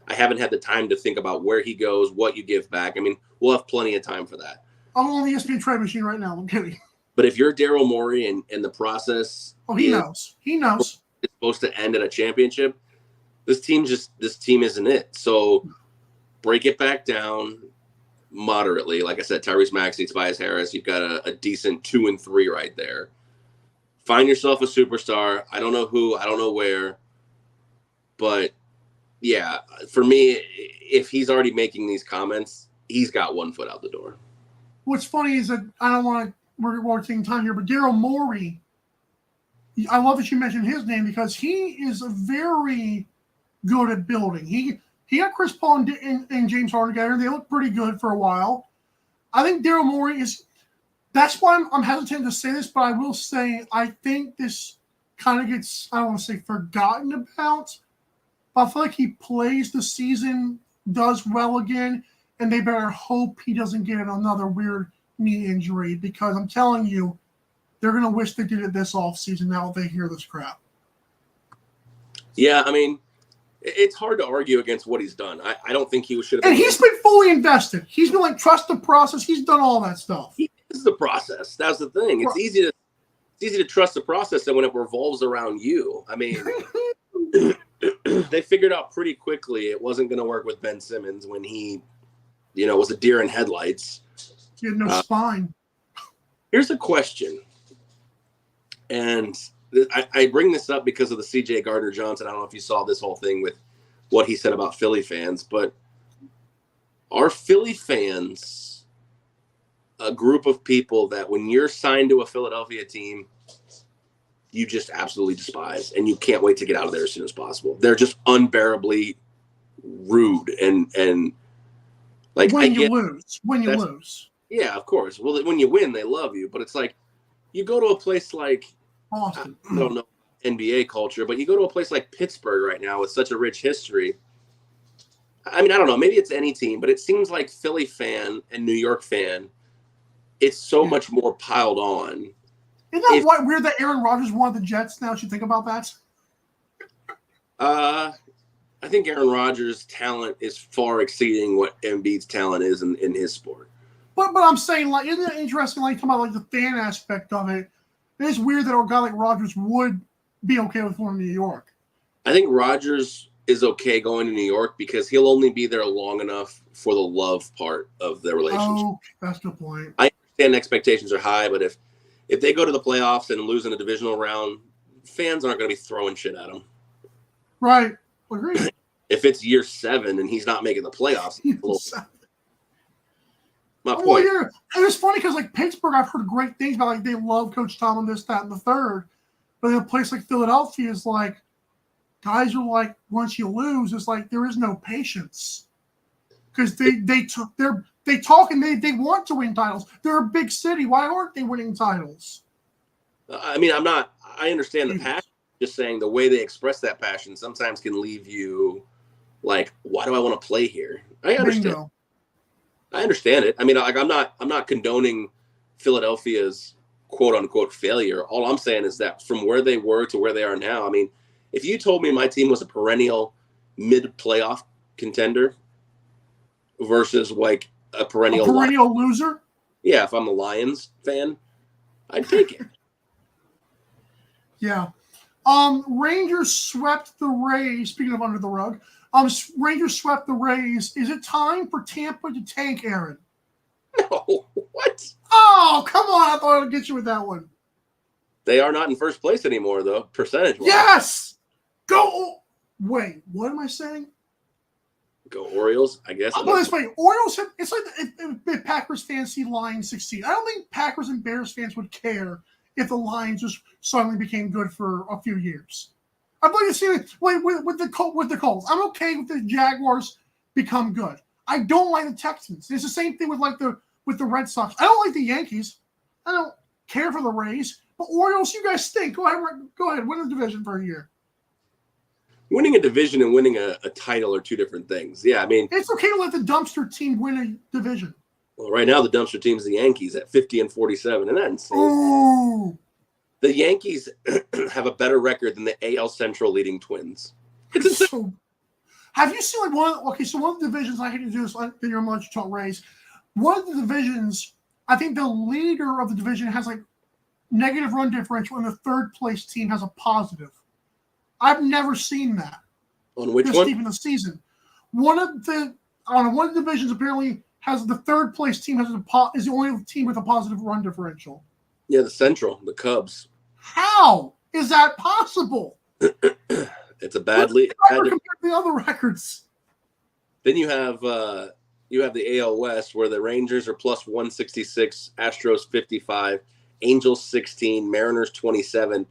haven't had the time to think about where he goes, what you give back. I mean, we'll have plenty of time for that. I'm on the ESPN trade machine right now. I'm kidding. But if you're Daryl Morey and the process, He knows. He knows. It's supposed to end at a championship. This team isn't it. So break it back down moderately. Like I said, Tyrese Maxey, Tobias Harris. You've got a decent 2 and 3 right there. Find yourself a superstar. I don't know who. I don't know where. But yeah, for me, if he's already making these comments, he's got one foot out the door. What's funny is that I don't want to. We're taking time here, but Daryl Morey. I love that you mentioned his name because he is very good at building. He got Chris Paul and James Harden together. They look pretty good for a while. I think Daryl Morey is. That's why I'm hesitant to say this, but I will say I think this kind of gets, I don't want to say forgotten about, but I feel like he plays the season, does well again, and they better hope he doesn't get another weird knee injury because I'm telling you, they're going to wish they did it this offseason now that they hear this crap. Yeah, I mean, it's hard to argue against what he's done. I don't think he should have been. And he's been fully invested. He's been like, trust the process. He's done all that stuff. He is the process. That's the thing. It's easy to trust the process and when it revolves around you. I mean, they figured out pretty quickly it wasn't going to work with Ben Simmons when he, was a deer in headlights. He had no spine. Here's a question. And I bring this up because of the C.J. Gardner-Johnson. I don't know if you saw this whole thing with what he said about Philly fans, but are Philly fans a group of people that when you're signed to a Philadelphia team, you just absolutely despise and you can't wait to get out of there as soon as possible? They're just unbearably rude and like when you lose. Yeah, of course. Well, when you win, they love you, but it's like you go to a place like Austin. I don't know NBA culture, but you go to a place like Pittsburgh right now with such a rich history. I mean, I don't know. Maybe it's any team, but it seems like Philly fan and New York fan, it's so much more piled on. Isn't that weird that Aaron Rodgers wanted the Jets now? Should you think about that? I think Aaron Rodgers' talent is far exceeding what Embiid's talent is in his sport. But I'm saying, like, isn't it interesting, like, talking about, like, the fan aspect of it? It's weird that a guy like Rodgers would be okay with going to New York. I think Rodgers is okay going to New York because he'll only be there long enough for the love part of their relationship. Oh, that's the point. I understand expectations are high, but if they go to the playoffs and lose in a divisional round, fans aren't going to be throwing shit at him. Right. Agreed. If it's year 7 and he's not making the playoffs, my point. Well, yeah. And it's funny because, like, Pittsburgh, I've heard great things about, like, they love Coach Tomlin, this, that, and the third. But in a place like Philadelphia is like, guys are like, once you lose, it's like there is no patience. Because they talk and they want to win titles. They're a big city. Why aren't they winning titles? I mean, I understand the passion. Just saying the way they express that passion sometimes can leave you like, why do I want to play here? I understand. Bingo. I understand it. I mean, like I'm not condoning Philadelphia's quote unquote failure. All I'm saying is that from where they were to where they are now, I mean, if you told me my team was a perennial mid-playoff contender versus like a perennial loser. Yeah, if I'm a Lions fan, I'd take it. Yeah. Rangers swept the Rays. Speaking of under the rug, Rangers swept the Rays. Is it time for Tampa to tank, Aaron? No. What? Oh, come on. I thought I'd get you with that one. They are not in first place anymore, though, percentage-wise. Yes! Go. Wait, what am I saying? Go Orioles, I guess. I'll put it this way. Orioles, it's like if Packers fans see Lions succeed. I don't think Packers and Bears fans would care if the Lions just suddenly became good for a few years. I'd like to see it with the Colts. I'm okay with the Jaguars become good. I don't like the Texans. It's the same thing with the Red Sox. I don't like the Yankees. I don't care for the Rays. But Orioles, you guys stink. Go ahead, win the division for a year. Winning a division and winning a title are two different things. Yeah, I mean, it's okay to let the dumpster team win a division. Well, right now the dumpster team's the Yankees at 50-47, and that's insane. Ooh. The Yankees have a better record than the AL Central leading Twins. It's insane. So, have you seen one of the divisions I hate to do this in your lunch talk Rays? One of the divisions, I think the leader of the division has like negative run differential, and the third place team has a positive. I've never seen that. On which one? Even the season. One of the divisions apparently has the third place team is the only team with a positive run differential. Yeah, the Central, the Cubs. How is that possible? It's a bad lead. Compared to the other records. Then you have the AL West, where the Rangers are plus 166, Astros 55, Angels 16, Mariners 27,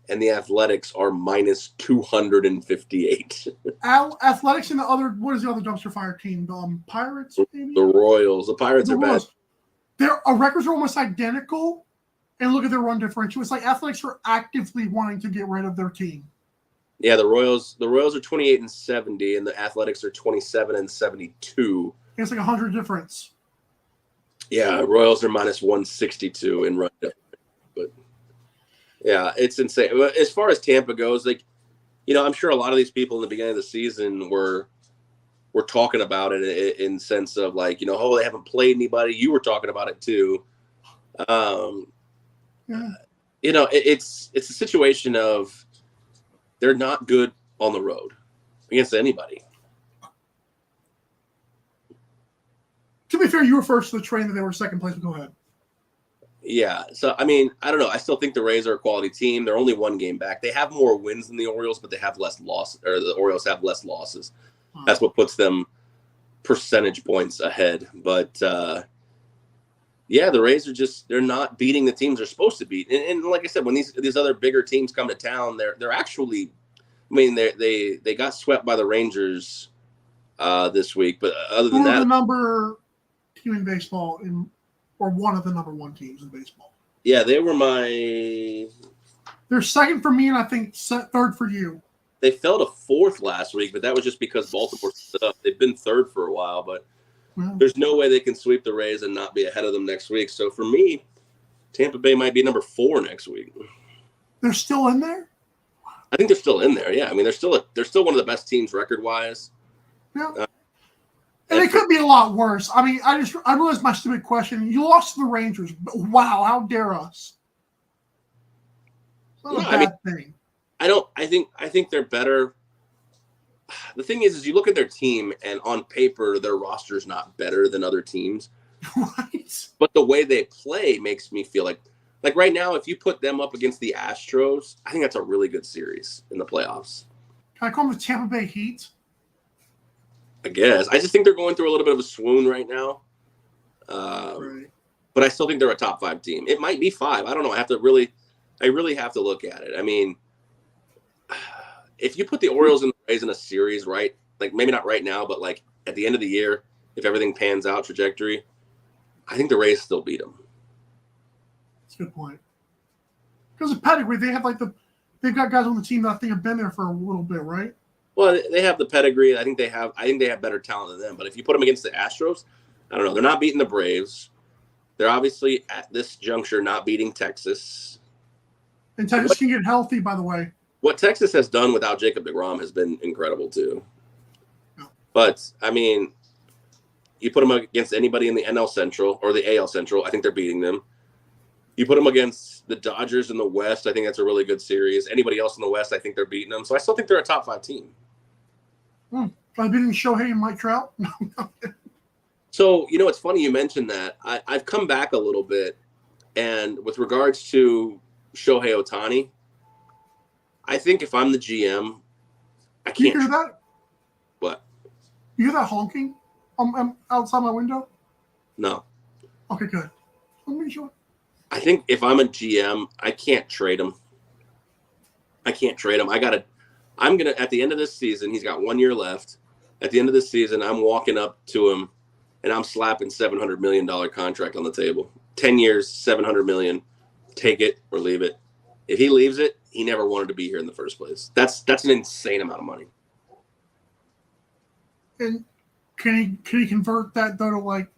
and the Athletics are minus 258. Athletics and what is the other dumpster fire team? Pirates, maybe? The Royals. The Pirates are bad. Their records are almost identical, and look at their run differential. It's like Athletics are actively wanting to get rid of their team. Yeah, the Royals are 28-70, and the Athletics are 27-72. It's like 100 difference. Yeah, Royals are minus 162 in run differential. But yeah, it's insane. As far as Tampa goes, I'm sure a lot of these people in the beginning of the season were talking about it in sense of they haven't played anybody. You were talking about it too. It's a situation of they're not good on the road against anybody. To be fair, you were first to the train that they were second place. Go ahead. Yeah. So, I mean, I don't know. I still think the Rays are a quality team. They're only one game back. They have more wins than the Orioles, but they have less losses, or the Orioles have less losses. That's what puts them percentage points ahead. But, the Rays are they're not beating the teams they're supposed to beat. And like I said, when these other bigger teams come to town, they're actually, they got swept by the Rangers this week. But other than that, the number team in baseball or one of the number one teams in baseball. Yeah, they were They're second for me, and I think third for you. They fell to fourth last week, but that was just because Baltimore stood up. They've been third for a while, but there's no way they can sweep the Rays and not be ahead of them next week. So for me, Tampa Bay might be number 4 next week. They're still in there? I think they're still in there. Yeah, I mean they're still one of the best teams record-wise. Yeah. And it could be a lot worse. I mean, I realized my stupid question. You lost to the Rangers. Wow, how dare us? It's not a bad thing. I think they're better. The thing is you look at their team, and on paper, their roster is not better than other teams. Right. But the way they play makes me feel like right now, if you put them up against the Astros, I think that's a really good series in the playoffs. Can I call them the Tampa Bay Heat? I guess. I just think they're going through a little bit of a swoon right now. Right. But I still think they're a top 5 team. It might be 5. I don't know. I really have to look at it. I mean, if you put the Orioles and the Rays in a series, right? Maybe not right now, but at the end of the year, if everything pans out trajectory, I think the Rays still beat them. That's a good point. Because of pedigree, they have they've got guys on the team that I think have been there for a little bit, right? Well, they have the pedigree. I think they have better talent than them. But if you put them against the Astros, I don't know. They're not beating the Braves. They're obviously at this juncture not beating Texas. And Texas can get healthy, by the way. What Texas has done without Jacob deGrom has been incredible too. No. But I mean, you put them against anybody in the NL Central or the AL Central, I think they're beating them. You put them against the Dodgers in the West, I think that's a really good series. Anybody else in the West, I think they're beating them. So I still think they're a top 5 team. By beating Shohei and Mike Trout? So, it's funny you mentioned that. I've come back a little bit, and with regards to Shohei Ohtani, I think if I'm the GM, I can't. You hear that? What? You hear that honking outside my window? No. Okay, good. Let me show it. I think if I'm a GM, I can't trade him. I'm going to, at the end of this season, he's got 1 year left. At the end of this season, I'm walking up to him and I'm slapping $700 million contract on the table. 10 years, $700 million. Take it or leave it. If he leaves it, he never wanted to be here in the first place. That's an insane amount of money. And can he convert that though to like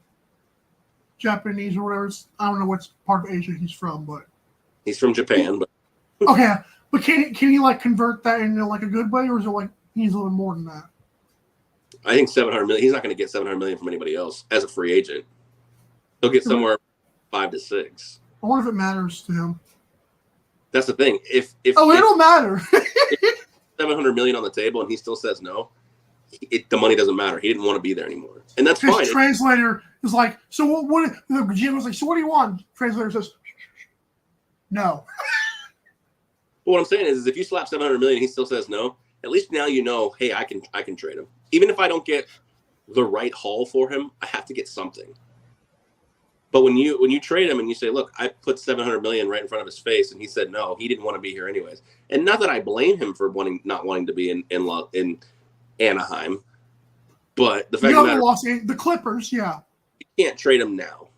Japanese or whatever? I don't know what part of Asia he's from, but he's from Japan. But okay, but can he like convert that into like a good way, or is it like he's a little more than that? I think $700 million. He's not going to get $700 million from anybody else as a free agent. He'll get somewhere 5 to 6. I wonder if it matters to him. That's the thing. It don't matter. $700 million on the table and he still says no, the money doesn't matter. He didn't want to be there anymore, and that's fine. His translator is like, so what? The GM was like, so what do you want? Translator says, no. But what I'm saying is if you slap $700 million, he still says no. At least now you know, hey, I can trade him. Even if I don't get the right haul for him, I have to get something. But when you trade him and you say, look, I put $700 million right in front of his face, and he said no, he didn't want to be here anyways. And not that I blame him for not wanting to be in Anaheim, but the fact of the matter, the Clippers, yeah, you can't trade him now.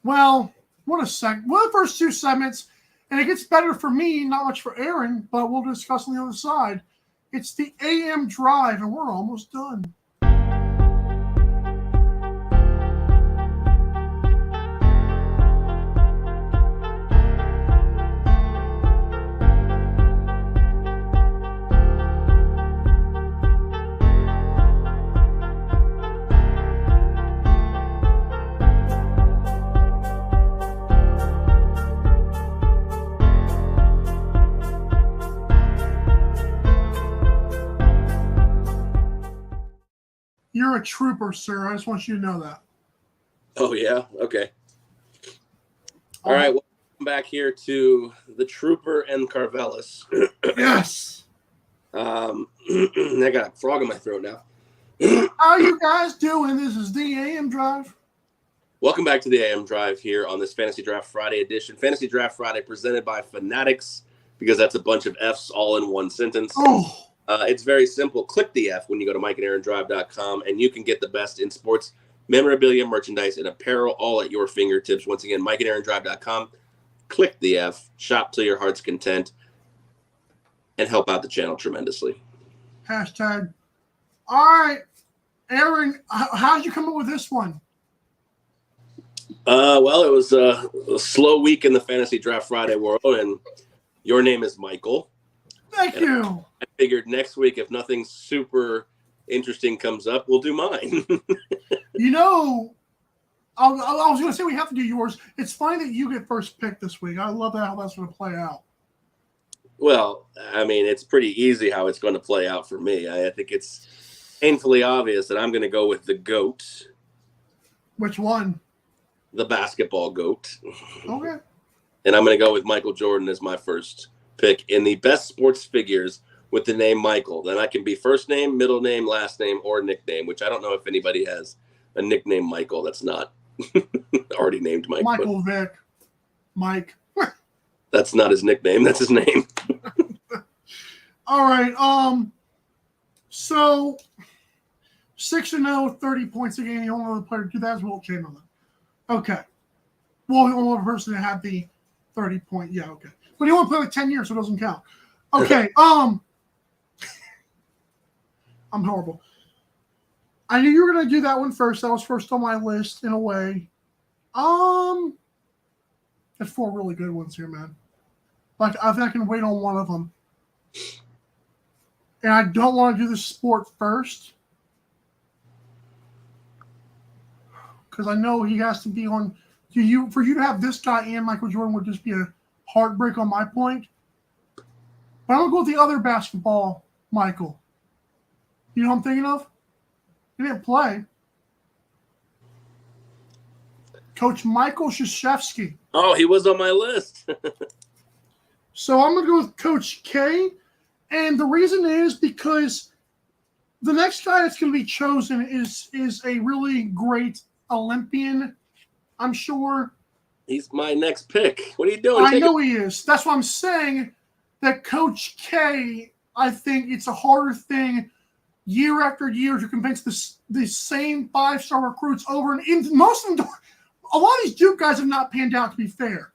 Well, what the first two segments, and it gets better for me, not much for Aaron, but we'll discuss on the other side. It's the AM Drive, and we're almost done. You're a trooper, sir. I just want you to know that. Oh, yeah? Okay. All right. Welcome back here to the Trooper and Carvelis. Yes. I got a frog in my throat now. How you guys doing? This is the AM Drive. Welcome back to the AM Drive here on this Fantasy Draft Friday edition. Fantasy Draft Friday presented by Fanatics, because that's a bunch of F's all in one sentence. Oh. It's very simple. Click the F when you go to MikeandAaronDrive.com, and you can get the best in sports memorabilia, merchandise, and apparel all at your fingertips. Once again, MikeandAaronDrive.com. Click the F, shop till your heart's content, and help out the channel tremendously. Hashtag. All right, Aaron, how did you come up with this one? Well, it was a slow week in the Fantasy Draft Friday world, and your name is Michael. Thank you. I figured next week, if nothing super interesting comes up, we'll do mine. You know, I was going to say we have to do yours. It's funny that you get first pick this week. I love how that's going to play out. Well, I mean, it's pretty easy how it's going to play out for me. I think it's painfully obvious that I'm going to go with the GOAT. Which one? The basketball GOAT. Okay. And I'm going to go with Michael Jordan as my first pick in the best sports figures with the name Michael. Then I can be first name, middle name, last name, or nickname, which I don't know if anybody has a nickname Michael that's not already named Mike. Michael Vick. Mike. That's not his nickname. That's his name. All right. So 6-0, 30 points a game. The only other player to do that is Wilt Chamberlain. Okay. Well, the only person that had the 30-point. Yeah, okay. But he only played like 10 years, so it doesn't count. Okay. I'm horrible. I knew you were going to do that one first. That was first on my list in a way. There's 4 really good ones here, man. Like, I think I can wait on one of them. And I don't want to do the sport first. Because I know he has to be on. For you to have this guy and Michael Jordan would just be a heartbreak on my point. But I'm going to go with the other basketball Michael. You know what I'm thinking of? He didn't play. Coach Michael Krzyzewski. Oh, he was on my list. So I'm going to go with Coach K. And the reason is because the next guy that's going to be chosen is a really great Olympian I'm sure. He's my next pick. What are you doing? I know he is. That's why I'm saying that Coach K, I think it's a harder thing year after year to convince the same 5-star recruits over and in most of them. A lot of these Duke guys have not panned out, to be fair,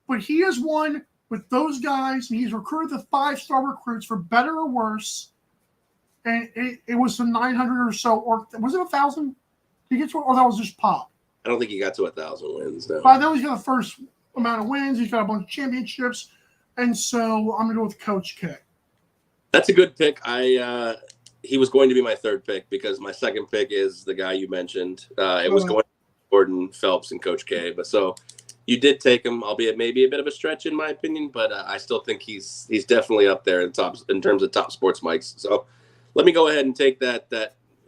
but he has won with those guys, and he's recruited the 5-star recruits for better or worse. And it was some 900 or so, or was it 1,000? Did he get to it, or that was just Pop? I don't think he got to 1,000 wins, though. But I know he's got the first amount of wins. He's got a bunch of championships. And so I'm going to go with Coach K. That's a good pick. He was going to be my third pick because my second pick is the guy you mentioned. It was going to be Gordon, Phelps, and Coach K. But so you did take him, albeit maybe a bit of a stretch in my opinion, but I still think he's definitely up there in terms of top sports mics. So let me go ahead and take that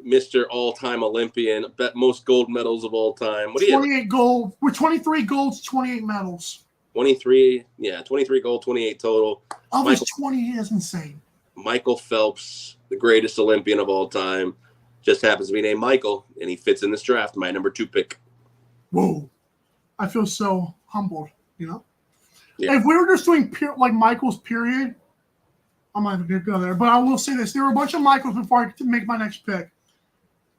Mr. All-Time Olympian, most gold medals of all time. What do you 28 gold. We're 23 golds, 28 medals. 23 gold, 28 total. Of his 20 is insane. Michael Phelps, the greatest Olympian of all time, just happens to be named Michael, and he fits in this draft, my number 2 pick. Whoa. I feel so humbled, you know? Yeah. If we were just doing Michael's period, I'm not even going to go there. But I will say this. There were a bunch of Michaels before I could make my next pick.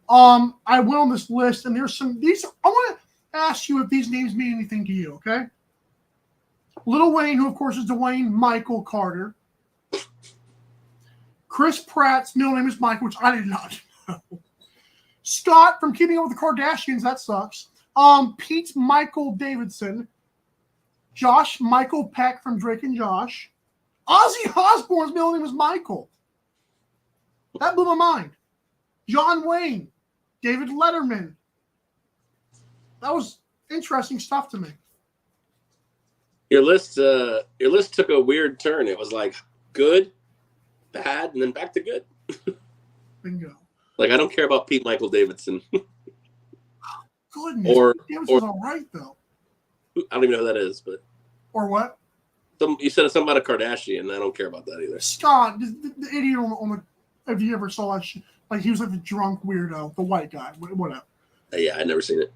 I went on this list, and there's these. I want to ask you if these names mean anything to you, okay? Lil Wayne, who of course is Dwayne Michael Carter. Chris Pratt's middle name is Mike, which I did not know. Scott from Keeping Up with the Kardashians, that sucks. Pete Michael Davidson. Josh Michael Peck from Drake and Josh. Ozzy Osbourne's middle name is Michael. That blew my mind. John Wayne. David Letterman. That was interesting stuff to me. Your list took a weird turn. It was like good, bad, and then back to good. Bingo. Like, I don't care about Pete Michael Davidson. Goodness. Davidson's all right, though. I don't even know who that is, but. Or what? You said something about a Kardashian, and I don't care about that either. Scott, the idiot on the. If you ever saw that shit, like he was like the drunk weirdo, the white guy, whatever. Yeah, I'd never seen it.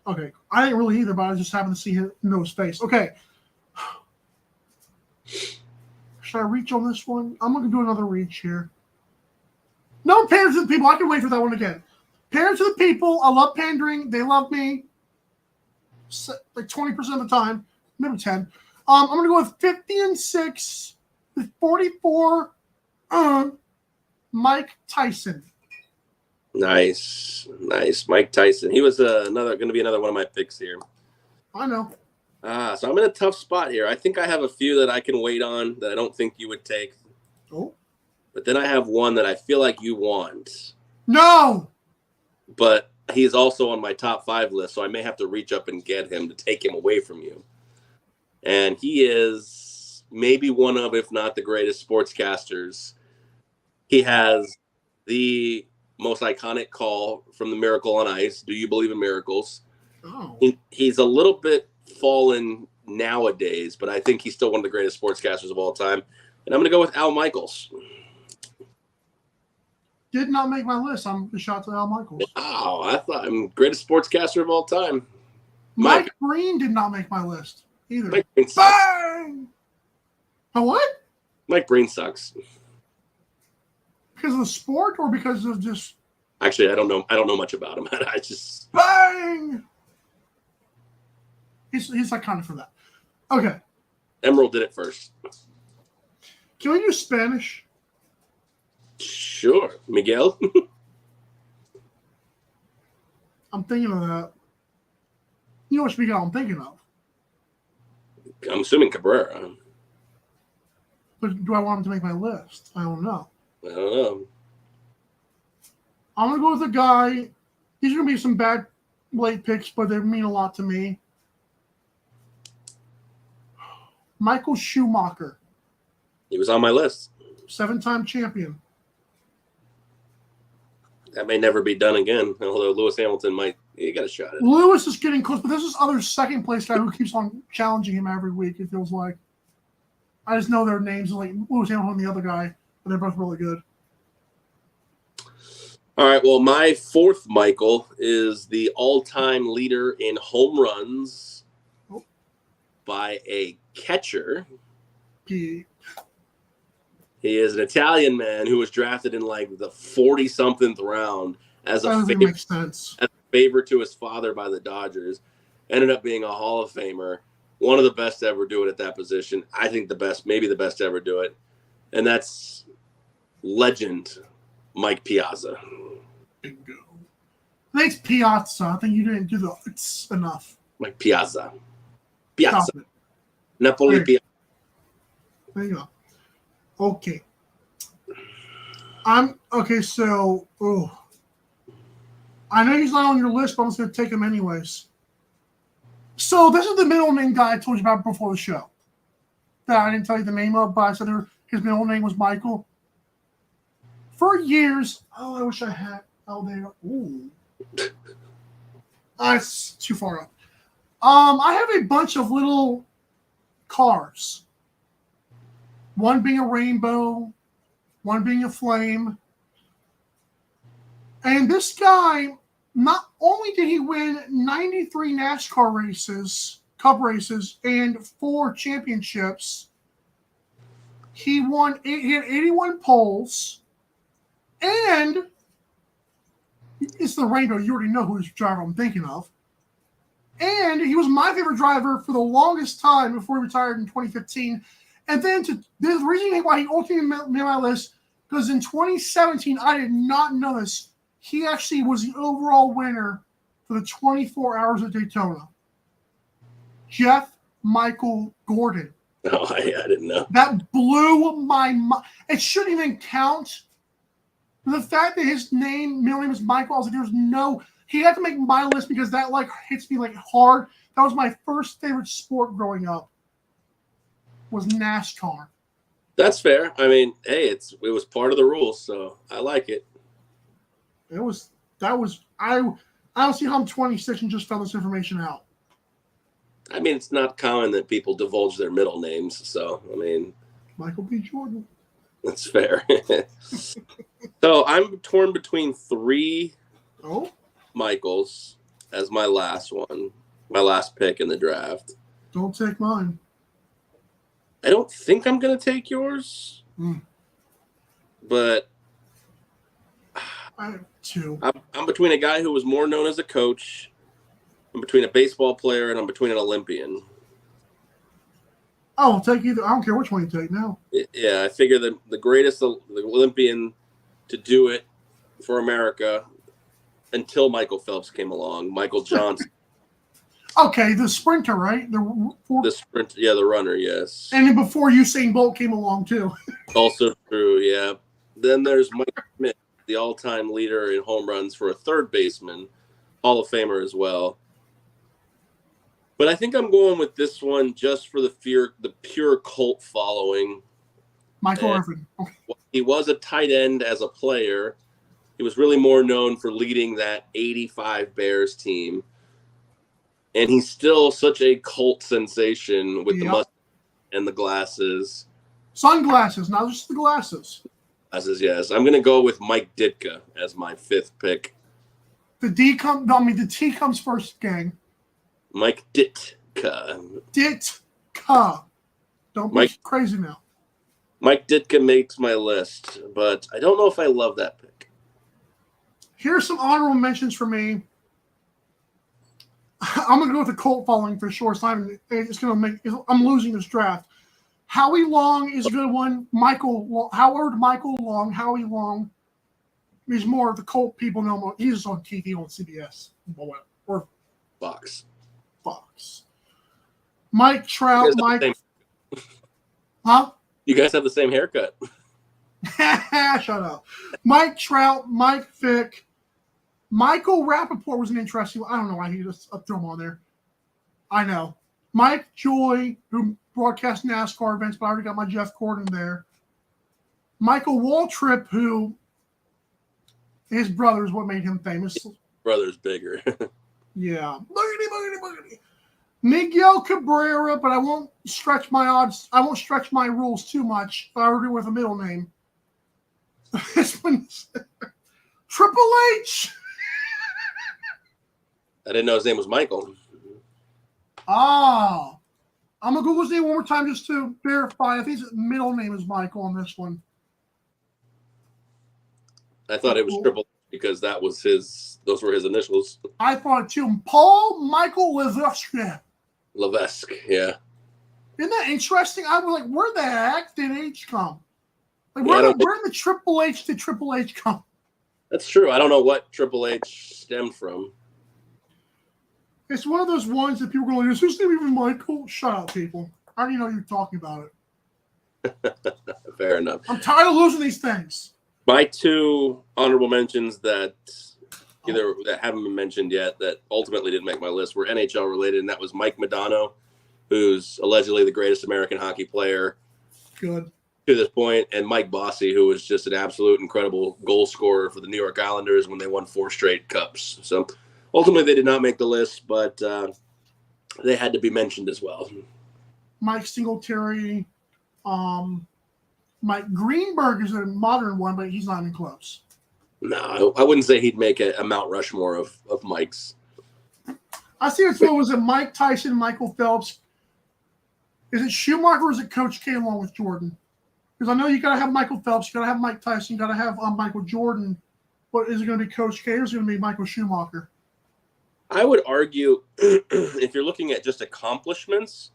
Okay, I didn't really either, but I just happened to see his face. Okay, should I reach on this one? I'm going to do another reach here. No, Parents of the People. I can wait for that one again. Parents of the People. I love pandering. They love me. Like 20% of the time, maybe 10. I'm going to go with 50 and 6 with 44. Mike Tyson. Nice. Mike Tyson. He was going to be another one of my picks here. I know. So I'm in a tough spot here. I think I have a few that I can wait on that I don't think you would take. Oh. But then I have one that I feel like you want. No. But he's also on my top 5 list, so I may have to reach up and get him to take him away from you. And he is maybe one of, if not the greatest sportscasters. He has the most iconic call from the Miracle on Ice. Do you believe in miracles? Oh. He's a little bit fallen nowadays, but I think he's still one of the greatest sportscasters of all time. And I'm going to go with Al Michaels. Did not make my list. I'm a shot to Al Michaels. Wow, I thought I'm greatest sportscaster of all time. Mike Breen did not make my list either. Mike Breen sucks. Bang! A what? Mike Breen sucks. Because of the sport or because of just... Actually, I don't know much about him. I just... Bang! He's like kind of for that. Okay. Emerald did it first. Can we do Spanish? Sure. Miguel? I'm thinking of that. You know which Miguel I'm thinking of. I'm assuming Cabrera. But do I want him to make my list? I don't know. I don't know. I'm going to go with a guy. These are going to be some bad late picks, but they mean a lot to me. Michael Schumacher. He was on my list. 7-time champion. That may never be done again, although Lewis Hamilton might. He got a shot at it. Lewis is getting close, but there's this other second place guy who keeps on challenging him every week, it feels like. I just know their names, like Lewis Hamilton and the other guy, but they're both really good. All right, well, my fourth Michael is the all-time leader in home runs by a catcher. P. He is an Italian man who was drafted in like the 40-something round as That a doesn't make sense. favor to his father by the Dodgers. Ended up being a Hall of Famer, one of the best to ever do it at that position. I think the best, maybe the best to ever do it. And that's legend Mike Piazza. Bingo. I think it's Piazza. I think you didn't do the it's enough. Mike Piazza. Piazza. Stop it. Napoli There. Piazza. There you go. Okay. So I know he's not on your list, but I'm just gonna take him anyways. So this is the middle name guy I told you about before the show. That I didn't tell you the name of, but I said his middle name was Michael. For years, I wish I had. Oh, there. Ooh, that's too far up. I have a bunch of little cars. One being a rainbow, one being a flame. And this guy, not only did he win 93 NASCAR races, Cup races, and 4 championships, he had 81 poles, and it's the rainbow. You already know whose driver I'm thinking of. And he was my favorite driver for the longest time before he retired in 2015. And then the reason why he ultimately made my list, because in 2017, I did not know this, he actually was the overall winner for the 24 Hours of Daytona. Jeff Michael Gordon. Oh, I didn't know. That blew my mind. It shouldn't even count. The fact that his middle name is Michael, I was like, there's no, he had to make my list because that like hits me like hard. That was my first favorite sport growing up. Was NASCAR. That's fair. I mean, hey, it was part of the rules, so I like it. I don't see how I'm 26 and just found this information out. I mean, it's not common that people divulge their middle names, so I mean, Michael B. Jordan. That's fair. So I'm torn between 3 Michaels as my last one, my last pick in the draft. Don't take mine. I don't think I'm going to take yours, but I have 2. I'm between a guy who was more known as a coach, I'm between a baseball player, and I'm between an Olympian. I'll take either. I don't care which one you take now. Yeah, I figure that the greatest Olympian to do it for America until Michael Phelps came along, Michael Johnson. Okay, the sprinter, right? The sprint, yeah, the runner, yes. And then before Usain Bolt came along, too. Also true, yeah. Then there's Mike Smith, the all-time leader in home runs for a third baseman, Hall of Famer as well. But I think I'm going with this one just for the pure cult following. Michael Irvin. Okay. He was a tight end as a player. He was really more known for leading that 85 Bears team. And he's still such a cult sensation with the mustache and the glasses. Sunglasses, not just the glasses. Glasses, yes. I'm going to go with Mike Ditka as my 5th pick. The T comes first, gang. Mike Ditka. Ditka. Don't be crazy now. Mike Ditka makes my list, but I don't know if I love that pick. Here's some honorable mentions for me. I'm going to go with the cult following for sure. I'm losing this draft. Howie Long is a good one. Howard Michael Long. Howie Long. He's more of the cult people know him. He's on TV on CBS or Fox. Mike Trout. Huh? You guys have the same haircut. Shut up. Mike Trout, Mike Vick. Michael Rappaport was an interesting one. I don't know why he just threw him on there. I know. Mike Joy, who broadcast NASCAR events, but I already got my Jeff Gordon there. Michael Waltrip, who his brother is what made him famous. Brother's bigger. Yeah. Boogity. Miguel Cabrera, but I won't stretch my odds. I won't stretch my rules too much. If I were to do with a middle name. This one's Triple H. I didn't know his name was Michael. Ah. I'm going to Google his name one more time just to verify. I think his middle name is Michael on this one. I thought it was Triple H because those were his initials. I thought it too. Paul Michael Levesque. Levesque, yeah. Isn't that interesting? I was like, where the heck did H come? Like, Yeah, where did the Triple H did Triple H come? That's true. I don't know what Triple H stemmed from. It's one of those ones that people go, is his name even Michael? Shut up, people. I already know you're talking about it. Fair enough. I'm tired of losing these things. My two honorable mentions that haven't been mentioned yet that ultimately didn't make my list were NHL related, and that was Mike Modano, who's allegedly the greatest American hockey player Good. to this point, and Mike Bossy, who was just an absolute incredible goal scorer for the New York Islanders when they won 4 straight cups. So ultimately they did not make the list, but they had to be mentioned as well. Mike Singletary. Mike Greenberg is a modern one, but he's not even close. No, I wouldn't say he'd make a Mount Rushmore of Mike's. I see it's what was it, Mike Tyson, Michael Phelps. Is it Schumacher or is it Coach K along with Jordan? Because I know you got to have Michael Phelps, you got to have Mike Tyson, you got to have Michael Jordan. But is it going to be Coach K or is it going to be Michael Schumacher? I would argue if you're looking at just accomplishments,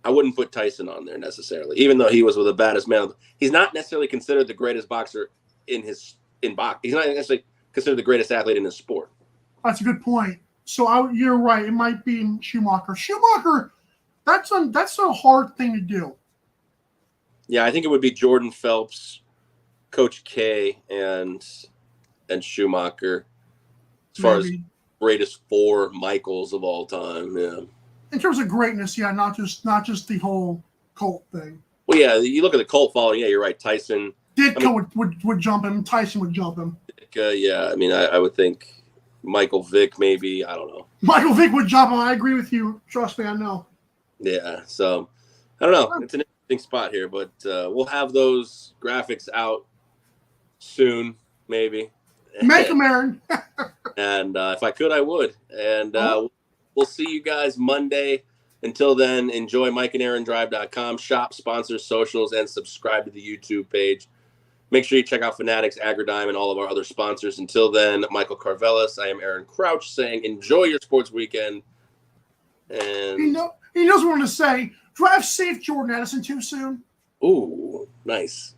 I wouldn't put Tyson on there necessarily, even though he was the baddest man. He's not necessarily considered the greatest boxer in box. He's not necessarily considered the greatest athlete in his sport. That's a good point. So you're right. It might be Schumacher. Schumacher, that's a hard thing to do. Yeah, I think it would be Jordan, Phelps, Coach K, and Schumacher as far as greatest 4 Michaels of all time. Yeah. In terms of greatness, yeah, not just the whole cult thing. Well, yeah, you look at the cult following. Yeah, you're right. Tyson, Ditka would jump him. Tyson would jump him. Yeah, I mean, I would think Michael Vick maybe. I don't know. Michael Vick would jump him. I agree with you. Trust me, I know. Yeah, so I don't know. It's an interesting spot here, but we'll have those graphics out soon, maybe. Make them, Aaron. And if I could, I would. And we'll see you guys Monday. Until then, enjoy MikeandAaronDrive.com. Shop, sponsors, socials, and subscribe to the YouTube page. Make sure you check out Fanatics, Agridime, and all of our other sponsors. Until then, Michael Carvelis, I am Aaron Crouch saying enjoy your sports weekend. And he knows what I'm going to say. Drive safe, Jordan Addison, too soon. Ooh, nice.